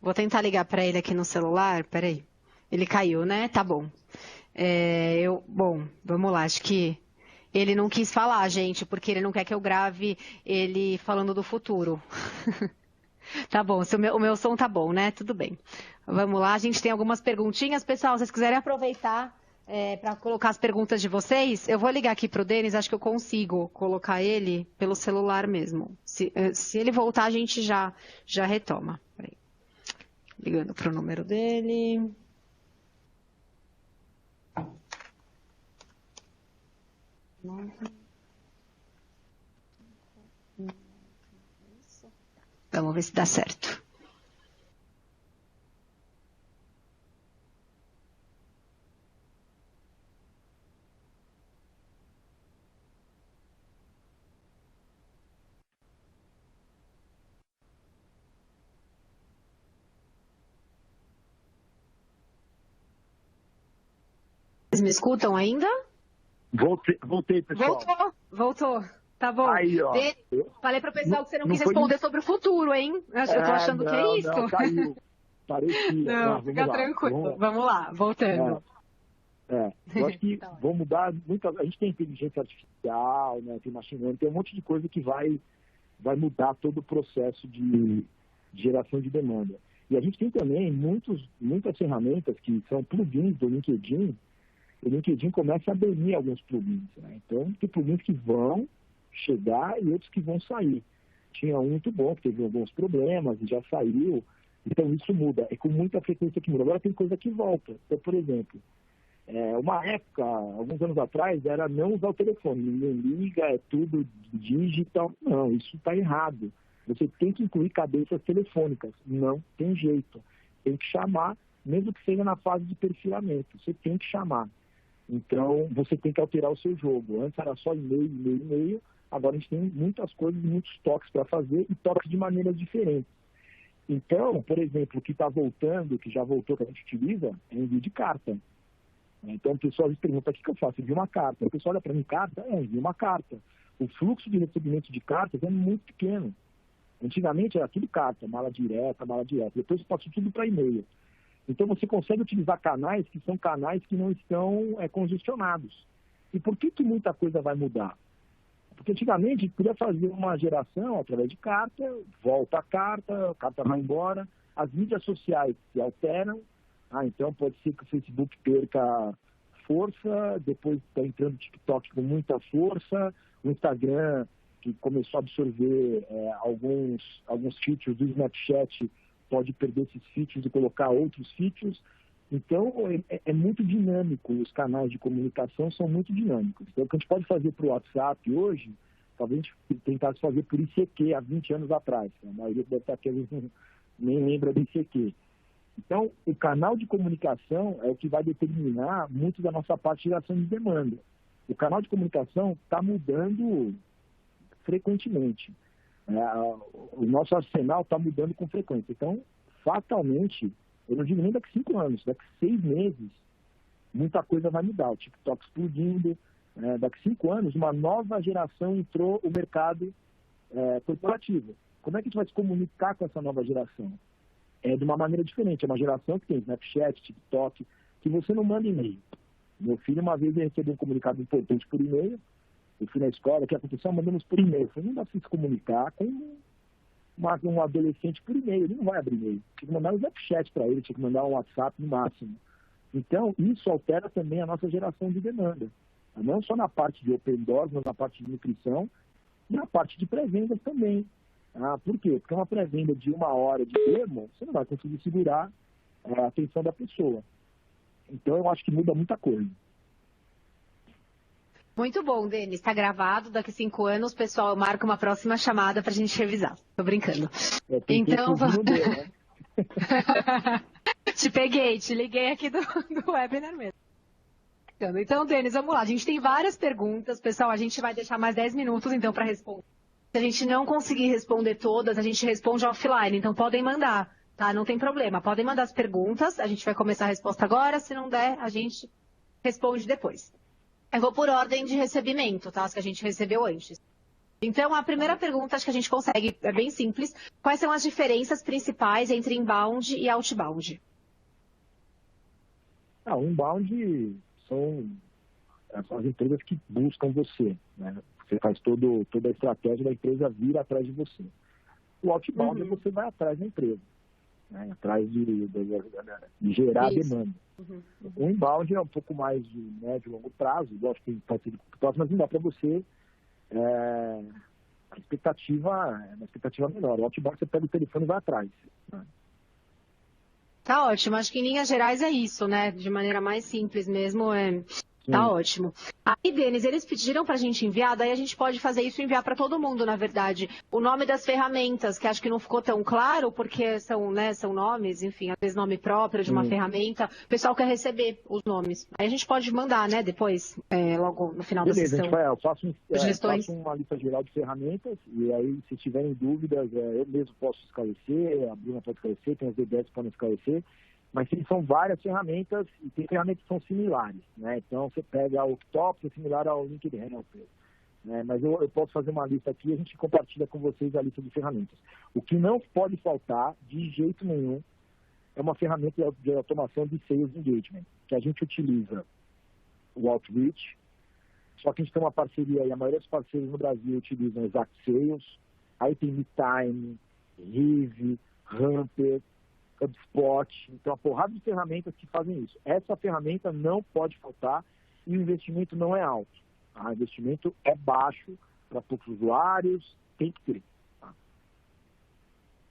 Vou tentar ligar para ele aqui no celular. Peraí. Ele caiu, né? Tá bom. Bom, vamos lá. Acho que ele não quis falar, gente, porque ele não quer que eu grave ele falando do futuro. Tá bom, o meu som tá bom, né? Tudo bem. Vamos lá, a gente tem algumas perguntinhas. Pessoal, se vocês quiserem aproveitar para colocar as perguntas de vocês, eu vou ligar aqui para o Denis, acho que eu consigo colocar ele pelo celular mesmo. Se ele voltar, a gente já retoma. Peraí. Ligando para o número dele. Vamos ver se dá certo. Vocês me escutam ainda? Voltei, pessoal. Voltou. Tá bom. Aí, ó. Falei para o pessoal que você não quis responder sobre o futuro, hein? Eu tô achando que é isso. Não, caiu. Parecia. Não, fica tranquilo. Vamos lá, voltando. Eu acho que vão mudar muito. A gente tem inteligência artificial, né? Tem machine learning, tem um monte de coisa que vai mudar todo o processo de geração de demanda. E a gente tem também muitas ferramentas que são plugins do LinkedIn. O LinkedIn começa a banir alguns plugins, né? Então, tem plugins que vão chegar e outros que vão sair. Tinha um muito bom, que teve alguns problemas e já saiu. Então, isso muda. É com muita frequência que muda. Agora, tem coisa que volta. Então, por exemplo, uma época, alguns anos atrás, era não usar o telefone. Ninguém liga, é tudo digital. Não, isso está errado. Você tem que incluir cabeças telefônicas. Não tem jeito. Tem que chamar, mesmo que seja na fase de perfilamento. Você tem que chamar. Então, você tem que alterar o seu jogo. Antes era só e-mail. Agora a gente tem muitas coisas, muitos toques para fazer e toques de maneiras diferentes. Então, por exemplo, o que está voltando, que já voltou, que a gente utiliza, é envio de carta. Então, o pessoal às vezes pergunta, o que eu faço? Envio uma carta. O pessoal olha para mim, carta? Envio uma carta. O fluxo de recebimento de cartas é muito pequeno. Antigamente era tudo carta, mala direta. Depois passou tudo para e-mail. Então, você consegue utilizar canais que são canais que não estão congestionados. E por que muita coisa vai mudar? Porque antigamente a gente podia fazer uma geração através de carta, volta a carta vai embora, as mídias sociais se alteram, então pode ser que o Facebook perca força, depois está entrando o TikTok com muita força, o Instagram, que começou a absorver alguns features do Snapchat, pode perder esses features e colocar outros features. Então, é muito dinâmico, os canais de comunicação são muito dinâmicos. Então, o que a gente pode fazer para o WhatsApp hoje, talvez a gente tentasse fazer por ICQ há 20 anos atrás. A maioria deve estar aqui, às vezes, nem lembra do ICQ. Então, o canal de comunicação é o que vai determinar muito da nossa parte de geração de demanda. O canal de comunicação está mudando frequentemente. O nosso arsenal está mudando com frequência. Então, fatalmente, eu não digo nem daqui 5 anos, daqui 6 meses, muita coisa vai mudar. O TikTok explodindo, daqui 5 anos, uma nova geração entrou no mercado corporativo. Como é que a gente vai se comunicar com essa nova geração? De uma maneira diferente. É uma geração que tem Snapchat, TikTok, que você não manda e-mail. Meu filho, uma vez, ele recebeu um comunicado importante por e-mail. Eu fui na escola, o que aconteceu? Mandamos por e-mail. Eu falei, não dá para se comunicar com um adolescente por e-mail. Ele não vai abrir e-mail. Tinha que mandar um Snapchat para ele, tinha que mandar um WhatsApp no máximo. Então, isso altera também a nossa geração de demanda. Não só na parte de open doors, mas na parte de nutrição e na parte de pré-vendas também. Por quê? Porque uma pré-venda de 1 hora de termo, você não vai conseguir segurar a atenção da pessoa. Então, eu acho que muda muita coisa. Muito bom, Denis. Está gravado. Daqui 5 anos, pessoal, eu marco uma próxima chamada para a gente revisar. Tô brincando. Então, vamos... né? Te peguei, te liguei aqui do webinar mesmo. Então, Denis, vamos lá. A gente tem várias perguntas. Pessoal, a gente vai deixar mais 10 minutos, então, para responder. Se a gente não conseguir responder todas, a gente responde offline. Então, podem mandar, tá? Não tem problema. Podem mandar as perguntas. A gente vai começar a resposta agora. Se não der, a gente responde depois. Eu vou por ordem de recebimento, tá? As que a gente recebeu antes. Então, a primeira pergunta, acho que a gente consegue, é bem simples. Quais são as diferenças principais entre inbound e outbound? O inbound são as empresas que buscam você, né? Você faz toda a estratégia da empresa vir atrás de você. O outbound é você vai atrás da empresa, né? Atrás de gerar demanda. O inbound é um pouco mais de médio e longo prazo, lógico que pode ser de curto prazo, mas não dá para você a expectativa é uma expectativa menor. O outbound você pega o telefone e vai atrás, né? Tá ótimo. Acho que em linhas gerais é isso, né? De maneira mais simples mesmo, tá ótimo. Aí, Denis, eles pediram para a gente enviar, daí a gente pode fazer isso e enviar para todo mundo, na verdade. O nome das ferramentas, que acho que não ficou tão claro, porque são nomes, enfim, às vezes nome próprio de uma ferramenta. O pessoal quer receber os nomes. Aí a gente pode mandar, né, depois, logo no final da sessão. Eu faço uma lista geral de ferramentas, e aí, se tiverem dúvidas, eu mesmo posso esclarecer, a Bruna pode esclarecer, tem as DBS que podem esclarecer. Mas sim, são várias ferramentas e tem ferramentas que são similares, né? Então, você pega o Octopus, é similar ao LinkedIn Helper, né? Mas eu posso fazer uma lista aqui e a gente compartilha com vocês a lista de ferramentas. O que não pode faltar, de jeito nenhum, é uma ferramenta de automação de Sales Engagement, que a gente utiliza o Outreach, só que a gente tem uma parceria aí, a maioria dos parceiros no Brasil utilizam Exact Sales, aí tem MeTime, Rive, Hamper, HubSpot, então a porrada de ferramentas que fazem isso. Essa ferramenta não pode faltar e o investimento não é alto. O investimento é baixo para poucos usuários, tem que ter.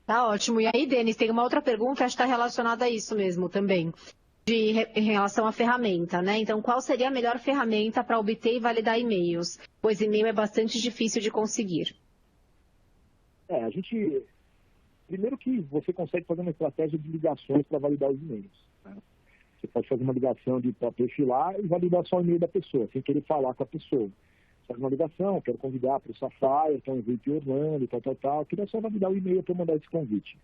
Tá ótimo. E aí, Denis, tem uma outra pergunta, acho que está relacionada a isso mesmo também, em relação à ferramenta, né? Então, qual seria a melhor ferramenta para obter e validar e-mails? Pois e-mail é bastante difícil de conseguir. Primeiro que você consegue fazer uma estratégia de ligações para validar os e-mails, né? Você pode fazer uma ligação para perfilar e validar só o e-mail da pessoa, sem querer falar com a pessoa. Faz uma ligação, quero convidar para o Sapphire, que é um evento em Orlando, tal. Queria só validar o e-mail para mandar esse convite.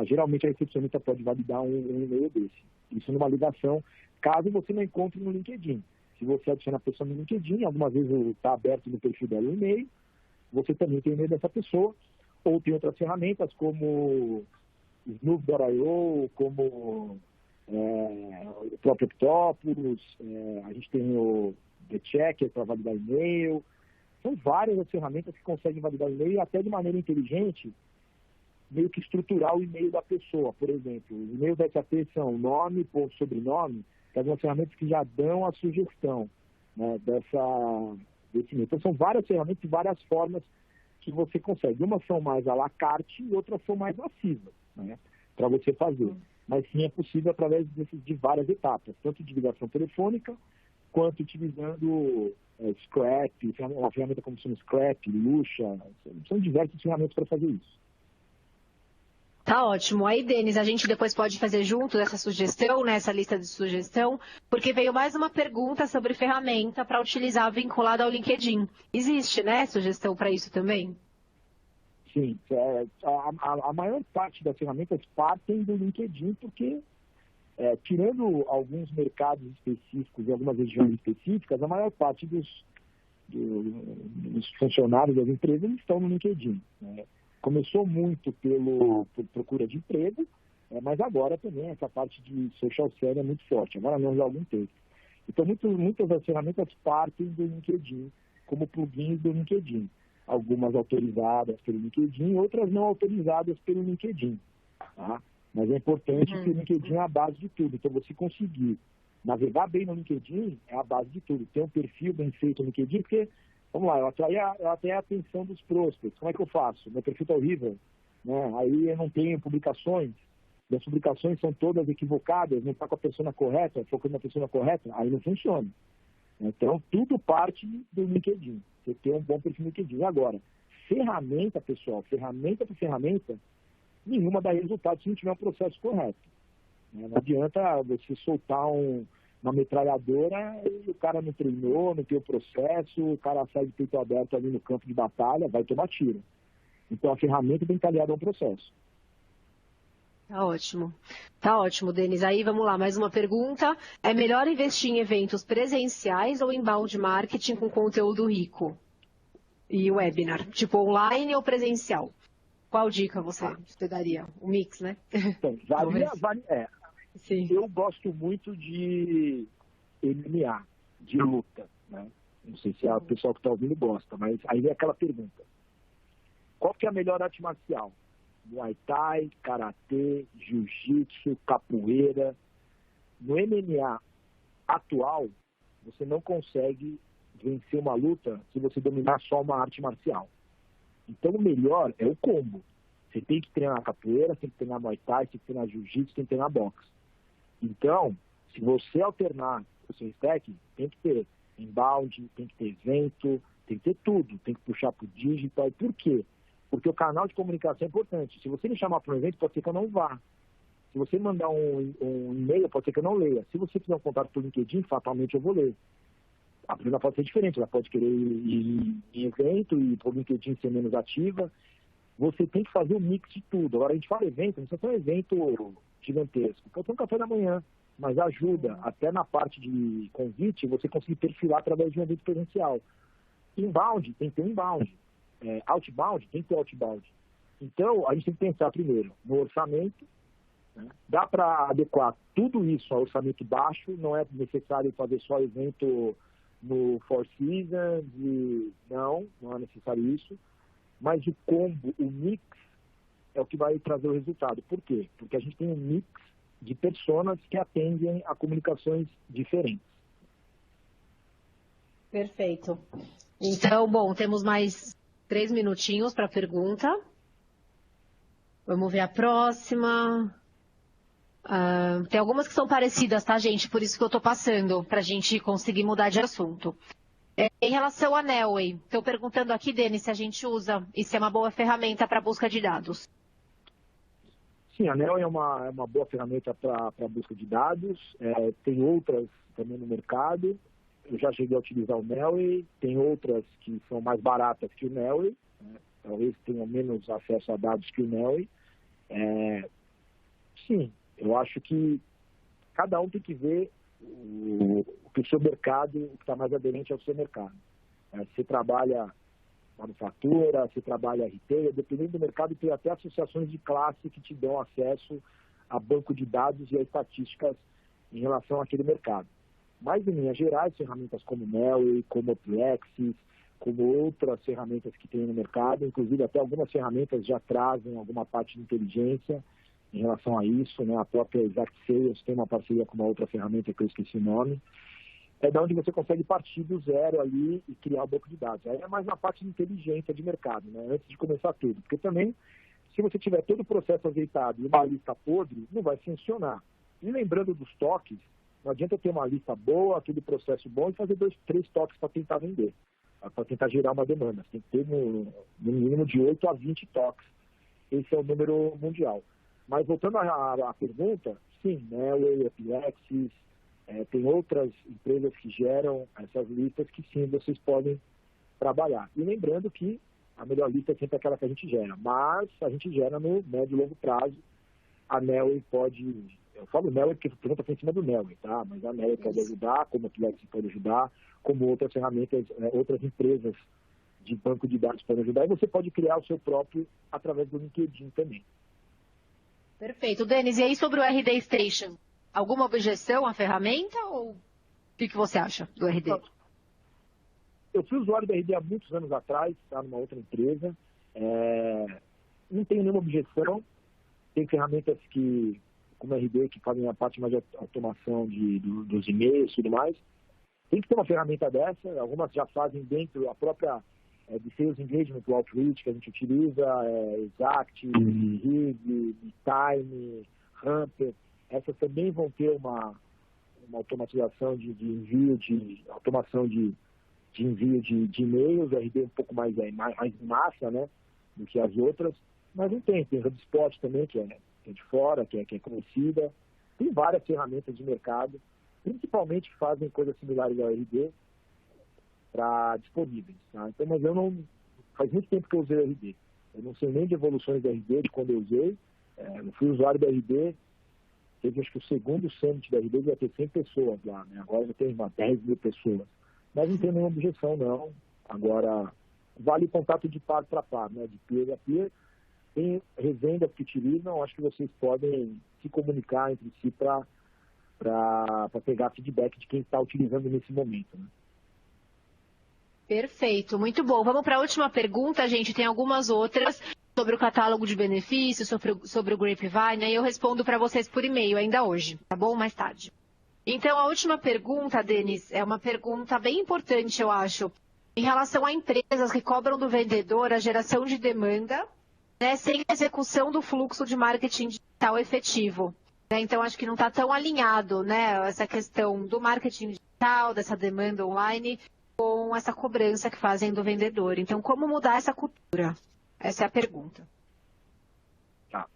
Geralmente a recepcionista pode validar um e-mail desse. Isso numa ligação, caso você não encontre no LinkedIn. Se você adiciona a pessoa no LinkedIn, alguma vez está aberto no perfil dela o e-mail, você também tem o e-mail dessa pessoa. Ou tem outras ferramentas como Snooze.io, como o próprio Octopus, a gente tem o The Checker para validar e-mail. São várias as ferramentas que conseguem validar e-mail até de maneira inteligente, meio que estruturar o e-mail da pessoa. Por exemplo, os e-mails da SAP são nome, ponto, sobrenome, que são ferramentas que já dão a sugestão, né, desse e-mail. Então, são várias ferramentas e várias formas que você consegue. Umas são mais à la carte e outras são mais massivas, né, para você fazer. Mas sim, é possível através de várias etapas, tanto de ligação telefônica, quanto utilizando Scrap, uma ferramenta como se chama Scrap, Lucha, são diversas ferramentas para fazer isso. Tá ótimo. Aí, Denis, a gente depois pode fazer junto essa sugestão, né, essa lista de sugestão, porque veio mais uma pergunta sobre ferramenta para utilizar vinculada ao LinkedIn. Existe, né, sugestão para isso também? Sim. A maior parte das ferramentas partem do LinkedIn, porque, tirando alguns mercados específicos e algumas regiões específicas, a maior parte dos funcionários das empresas estão no LinkedIn, né? Começou muito por procura de emprego, mas agora também essa parte de social selling é muito forte, agora não já há algum tempo. Então, muitas das ferramentas partem do LinkedIn, como plugins do LinkedIn. Algumas autorizadas pelo LinkedIn, outras não autorizadas pelo LinkedIn. Tá? Mas é importante que o LinkedIn é a base de tudo. Então, você conseguir navegar bem no LinkedIn é a base de tudo. Ter um perfil bem feito no LinkedIn, porque... Vamos lá, eu atraí a atenção dos prospects. Como é que eu faço? Meu perfil está horrível, né? Aí eu não tenho publicações, as publicações são todas equivocadas, não está com a persona correta, focando na persona correta, aí não funciona. Então, tudo parte do LinkedIn. Você ter um bom perfil no LinkedIn. Agora, ferramenta, pessoal, ferramenta por ferramenta, nenhuma dá resultado se não tiver um processo correto. Não adianta você soltar uma metralhadora e o cara não treinou, não tem o processo, o cara sai de peito aberto ali no campo de batalha, vai tomar tiro. Então, a ferramenta tem que estar aliada a um processo. Tá ótimo, Denis. Aí, vamos lá, mais uma pergunta. É melhor investir em eventos presenciais ou inbound marketing com conteúdo rico? E webinar, tipo online ou presencial? Qual dica você daria? O mix, né? Então, varia. Sim. Eu gosto muito de MMA, de luta, né? Não sei se o pessoal que está ouvindo gosta, mas aí vem aquela pergunta. Qual que é a melhor arte marcial? Muay Thai, Karatê, Jiu-Jitsu, Capoeira. No MMA atual, você não consegue vencer uma luta se você dominar só uma arte marcial. Então, o melhor é o combo. Você tem que treinar capoeira, tem que treinar Muay Thai, tem que treinar Jiu-Jitsu, tem que treinar boxe. Então, se você alternar o seu stack, tem que ter inbound, tem que ter evento, tem que ter tudo, tem que puxar para o digital. Por quê? Porque o canal de comunicação é importante. Se você me chamar para um evento, pode ser que eu não vá. Se você mandar um e-mail, pode ser que eu não leia. Se você fizer um contato por LinkedIn, fatalmente eu vou ler. A pessoa pode ser diferente, ela pode querer ir em evento e por LinkedIn ser menos ativa. Você tem que fazer um mix de tudo. Agora, a gente fala evento, não precisa ser um evento gigantesco. Pode ser um café da manhã, mas ajuda, até na parte de convite, você conseguir perfilar através de um evento presencial. Inbound, tem que ter inbound. Outbound, tem que ter outbound. Então, a gente tem que pensar primeiro no orçamento, né? Dá para adequar tudo isso a orçamento baixo, não é necessário fazer só evento no Four Seasons, não é necessário isso. Mas o combo, o mix, é o que vai trazer o resultado. Por quê? Porque a gente tem um mix de personas que atendem a comunicações diferentes. Perfeito. Então, bom, temos mais 3 minutinhos para a pergunta. Vamos ver a próxima. Tem algumas que são parecidas, tá, gente? Por isso que eu estou passando, para a gente conseguir mudar de assunto. Em relação à Nelway, estou perguntando aqui, Denis, se a gente usa e se é uma boa ferramenta para busca de dados. Sim, a Nelway é uma boa ferramenta para busca de dados. Tem outras também no mercado. Eu já cheguei a utilizar o Nelway. Tem outras que são mais baratas que o Nelway, né? Talvez tenham menos acesso a dados que o Nelway. Sim, eu acho que cada um tem que ver o que o seu mercado, o que está mais aderente ao seu mercado. Você trabalha manufatura, você trabalha retail, dependendo do mercado, tem até associações de classe que te dão acesso a banco de dados e a estatísticas em relação àquele mercado. Mas, em linhas gerais, ferramentas como Neoway, como Plexis, como outras ferramentas que tem no mercado, inclusive até algumas ferramentas já trazem alguma parte de inteligência em relação a isso, né? A própria Exact Sales tem uma parceria com uma outra ferramenta que eu esqueci o nome. É da onde você consegue partir do zero ali e criar o banco de dados. Aí é mais na parte de inteligência de mercado, né? Antes de começar tudo. Porque também, se você tiver todo o processo azeitado e uma lista podre, não vai funcionar. E lembrando dos toques, não adianta ter uma lista boa, aquele processo bom e fazer 2, 3 toques para tentar vender, para tentar gerar uma demanda. Você tem que ter no mínimo de 8 a 20 toques. Esse é o número mundial. Mas voltando à pergunta, sim, né, o Plexis, tem outras empresas que geram essas listas que sim, vocês podem trabalhar. E lembrando que a melhor lista é sempre aquela que a gente gera, mas a gente gera no médio e longo prazo. A Neoway pode, eu falo Neoway porque a pergunta foi em cima do Neoway, tá? Mas a Neoway pode ajudar, como a Plexis pode ajudar, como outras ferramentas, outras empresas de banco de dados podem ajudar, e você pode criar o seu próprio através do LinkedIn também. Perfeito. Denis, e aí sobre o RD Station? Alguma objeção à ferramenta ou o que você acha do RD? Eu fui usuário do RD há muitos anos atrás, tá, numa outra empresa. Não tenho nenhuma objeção. Tem ferramentas que, como o RD, que fazem a parte mais de automação dos e-mails e tudo mais. Tem que ter uma ferramenta dessa. Algumas já fazem dentro a própria de Sales Engagement, o Outreach, que a gente utiliza, Exact, Rig, Time, Hamper. Essas também vão ter uma automatização de envio, automação de envio de e-mails, o RD um pouco mais massa, né, do que as outras, mas não tem HubSpot também, que é de fora, que é conhecida. Tem várias ferramentas de mercado, principalmente que fazem coisas similares ao RD, disponíveis, tá? Então, mas faz muito tempo que eu usei o RD. Eu não sei nem de evoluções do RD, de quando eu usei. Eu fui usuário do RD, teve acho que o segundo summit da RD ia ter 100 pessoas lá, né? Agora já tem 10 mil pessoas. Mas não tem nenhuma objeção, não. Agora, vale o contato de par para par, né? De peer a peer. Tem revendas que utilizam, acho que vocês podem se comunicar entre si para pegar feedback de quem está utilizando nesse momento, né? Perfeito, muito bom. Vamos para a última pergunta, gente. Tem algumas outras sobre o catálogo de benefícios, sobre o Grapevine. Aí eu respondo para vocês por e-mail ainda hoje, tá bom? Mais tarde. Então, a última pergunta, Denis, é uma pergunta bem importante, eu acho, em relação a empresas que cobram do vendedor a geração de demanda, né, sem execução do fluxo de marketing digital efetivo. Né? Então, acho que não está tão alinhado, né, essa questão do marketing digital, dessa demanda online, com essa cobrança que fazem do vendedor. Então, como mudar essa cultura? Essa é a pergunta. Tá.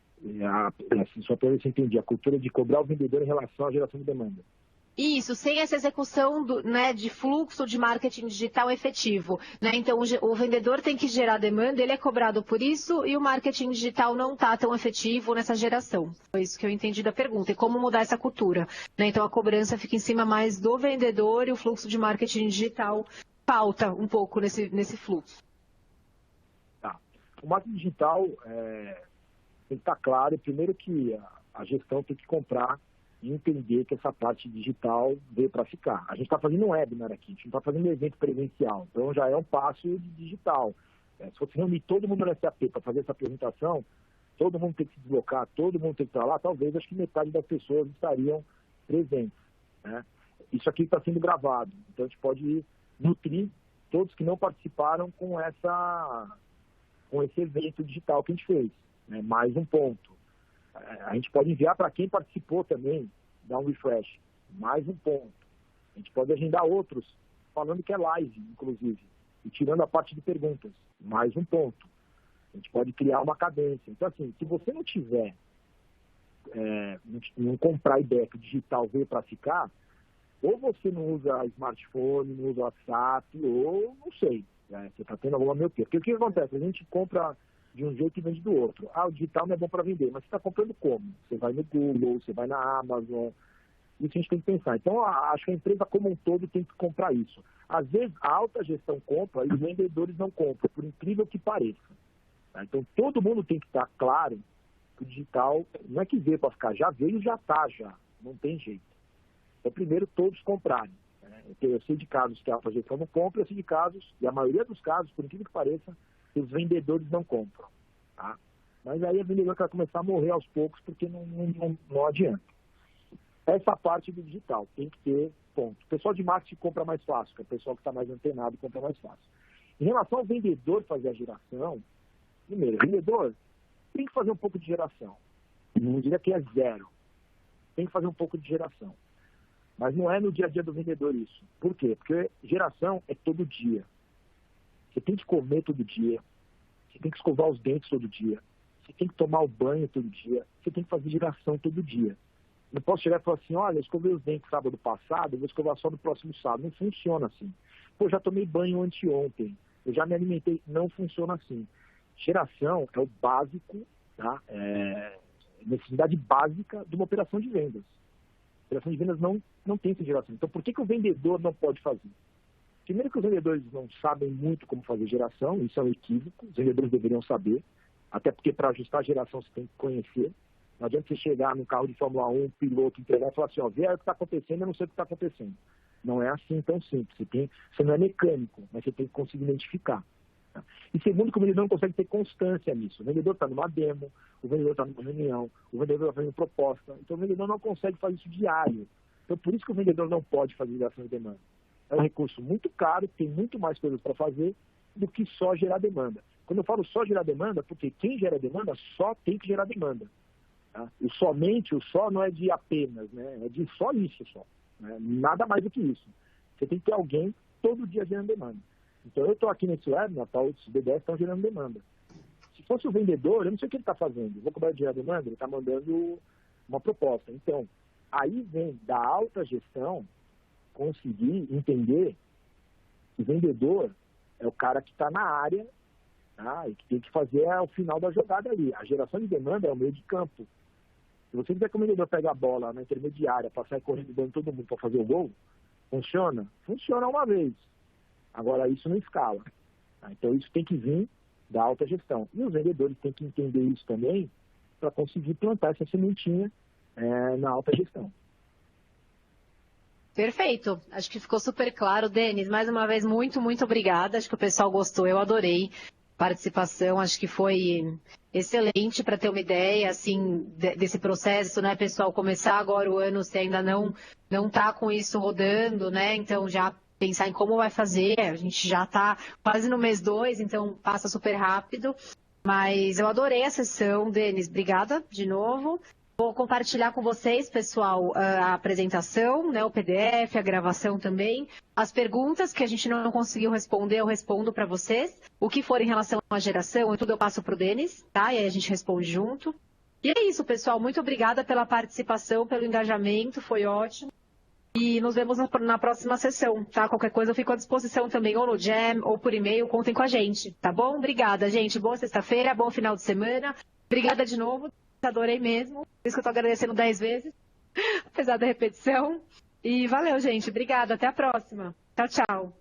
Só para ver se eu entendi. A cultura de cobrar o vendedor em relação à geração de demanda. Isso, sem essa execução né, de fluxo de marketing digital efetivo. Né? Então, o vendedor tem que gerar demanda, ele é cobrado por isso e o marketing digital não está tão efetivo nessa geração. Foi isso que eu entendi da pergunta. E como mudar essa cultura? Né? Então, a cobrança fica em cima mais do vendedor e o fluxo de marketing digital falta um pouco nesse fluxo. Tá. O marketing digital tem que estar claro, primeiro que a gestão tem que comprar e entender que essa parte digital veio para ficar. A gente está fazendo um webinar aqui, a gente não está fazendo um evento presencial, então já é um passo de digital. Se você reunir todo mundo no SAP para fazer essa apresentação, todo mundo tem que se deslocar, todo mundo tem que estar lá, talvez acho que metade das pessoas estariam presentes. Né? Isso aqui está sendo gravado, então a gente pode nutrir todos que não participaram com esse evento digital que a gente fez. Né? Mais um ponto. A gente pode enviar para quem participou também, dar um refresh. Mais um ponto. A gente pode agendar outros, falando que é live, inclusive, e tirando a parte de perguntas. Mais um ponto. A gente pode criar uma cadência. Então, assim, se você não tiver, não comprar ideia que o digital veio para ficar, ou você não usa smartphone, não usa WhatsApp, ou não sei. Né? Você está tendo alguma miopia. Porque o que acontece? A gente compra de um jeito e vende do outro. O digital não é bom para vender, mas você está comprando como? Você vai no Google, você vai na Amazon. Isso a gente tem que pensar. Então, acho que a empresa como um todo tem que comprar isso. Às vezes, a alta gestão compra e os vendedores não compram, por incrível que pareça. Tá? Então, todo mundo tem que estar claro que o digital não é que veio para ficar, já veio, já está, já. Não tem jeito. Então, primeiro, todos comprarem. Né? Eu sei de casos que a alta gestão não compra, eu sei de casos, e a maioria dos casos, por incrível que pareça, os vendedores não compram. Tá? Mas aí a vendedora vai começar a morrer aos poucos, porque não adianta. Essa parte do digital tem que ter ponto. O pessoal de marketing compra mais fácil, que é o pessoal que está mais antenado compra mais fácil. Em relação ao vendedor fazer a geração, primeiro, o vendedor tem que fazer um pouco de geração. Não diria que é zero. Tem que fazer um pouco de geração. Mas não é no dia a dia do vendedor isso. Por quê? Porque geração é todo dia. Você tem que comer todo dia. Você tem que escovar os dentes todo dia. Você tem que tomar o banho todo dia. Você tem que fazer geração todo dia. Não posso chegar e falar assim, olha, eu escovei os dentes sábado passado, eu vou escovar só no próximo sábado. Não funciona assim. Pô, já tomei banho anteontem. Eu já me alimentei. Não funciona assim. Geração é o básico, tá? É necessidade básica de uma operação de vendas. A operação de vendas não tem essa geração. Então, por que o vendedor não pode fazer? Primeiro que os vendedores não sabem muito como fazer geração, isso é um equívoco, os vendedores deveriam saber, até porque para ajustar a geração você tem que conhecer. Não adianta você chegar num carro de Fórmula 1, um piloto, entregar e falar assim, ó, vê o que está acontecendo, eu não sei o que está acontecendo. Não é assim tão simples. Você não é mecânico, mas você tem que conseguir identificar. Tá? E segundo, que o vendedor não consegue ter constância nisso. O vendedor está numa demo, o vendedor está numa reunião, o vendedor está fazendo proposta. Então o vendedor não consegue fazer isso diário. Então por isso que o vendedor não pode fazer geração de demanda. É um recurso muito caro, tem muito mais coisas para fazer do que só gerar demanda. Quando eu falo só gerar demanda, porque quem gera demanda só tem que gerar demanda. Tá? O só não é de apenas, né? É de só isso só. Né? Nada mais do que isso. Você tem que ter alguém todo dia gerando demanda. Então eu estou aqui nesse webinar, tá? Os BDS estão gerando demanda. Se fosse o vendedor, eu não sei o que ele está fazendo. Eu vou cobrar de gerar demanda, ele está mandando uma proposta. Então, aí vem da alta gestão conseguir entender que o vendedor é o cara que está na área, tá? E que tem que fazer o final da jogada ali. A geração de demanda é o meio de campo. Se você quiser que o vendedor pegue a bola na intermediária, passar e correr dando todo mundo para fazer o gol, funciona? Funciona uma vez. Agora, isso não escala. Tá? Então, isso tem que vir da alta gestão. E os vendedores têm que entender isso também para conseguir plantar essa sementinha na alta gestão. Perfeito. Acho que ficou super claro. Denis, mais uma vez, muito, muito obrigada. Acho que o pessoal gostou. Eu adorei a participação. Acho que foi excelente para ter uma ideia, assim, desse processo, né, pessoal? Começar agora o ano, se ainda não está com isso rodando, né? Então, já pensar em como vai fazer, a gente já está quase no mês 2, então passa super rápido, mas eu adorei a sessão, Denis, obrigada de novo. Vou compartilhar com vocês, pessoal, a apresentação, né, o PDF, a gravação também. As perguntas que a gente não conseguiu responder, eu respondo para vocês. O que for em relação à geração, tudo eu passo para o Denis, tá? E aí a gente responde junto. E é isso, pessoal, muito obrigada pela participação, pelo engajamento, foi ótimo. E nos vemos na próxima sessão, tá? Qualquer coisa eu fico à disposição também, ou no Jam, ou por e-mail, contem com a gente, tá bom? Obrigada, gente. Boa sexta-feira, bom final de semana. Obrigada de novo, adorei mesmo. Por isso que eu tô agradecendo 10 vezes, apesar da repetição. E valeu, gente. Obrigada, até a próxima. Tchau, tchau.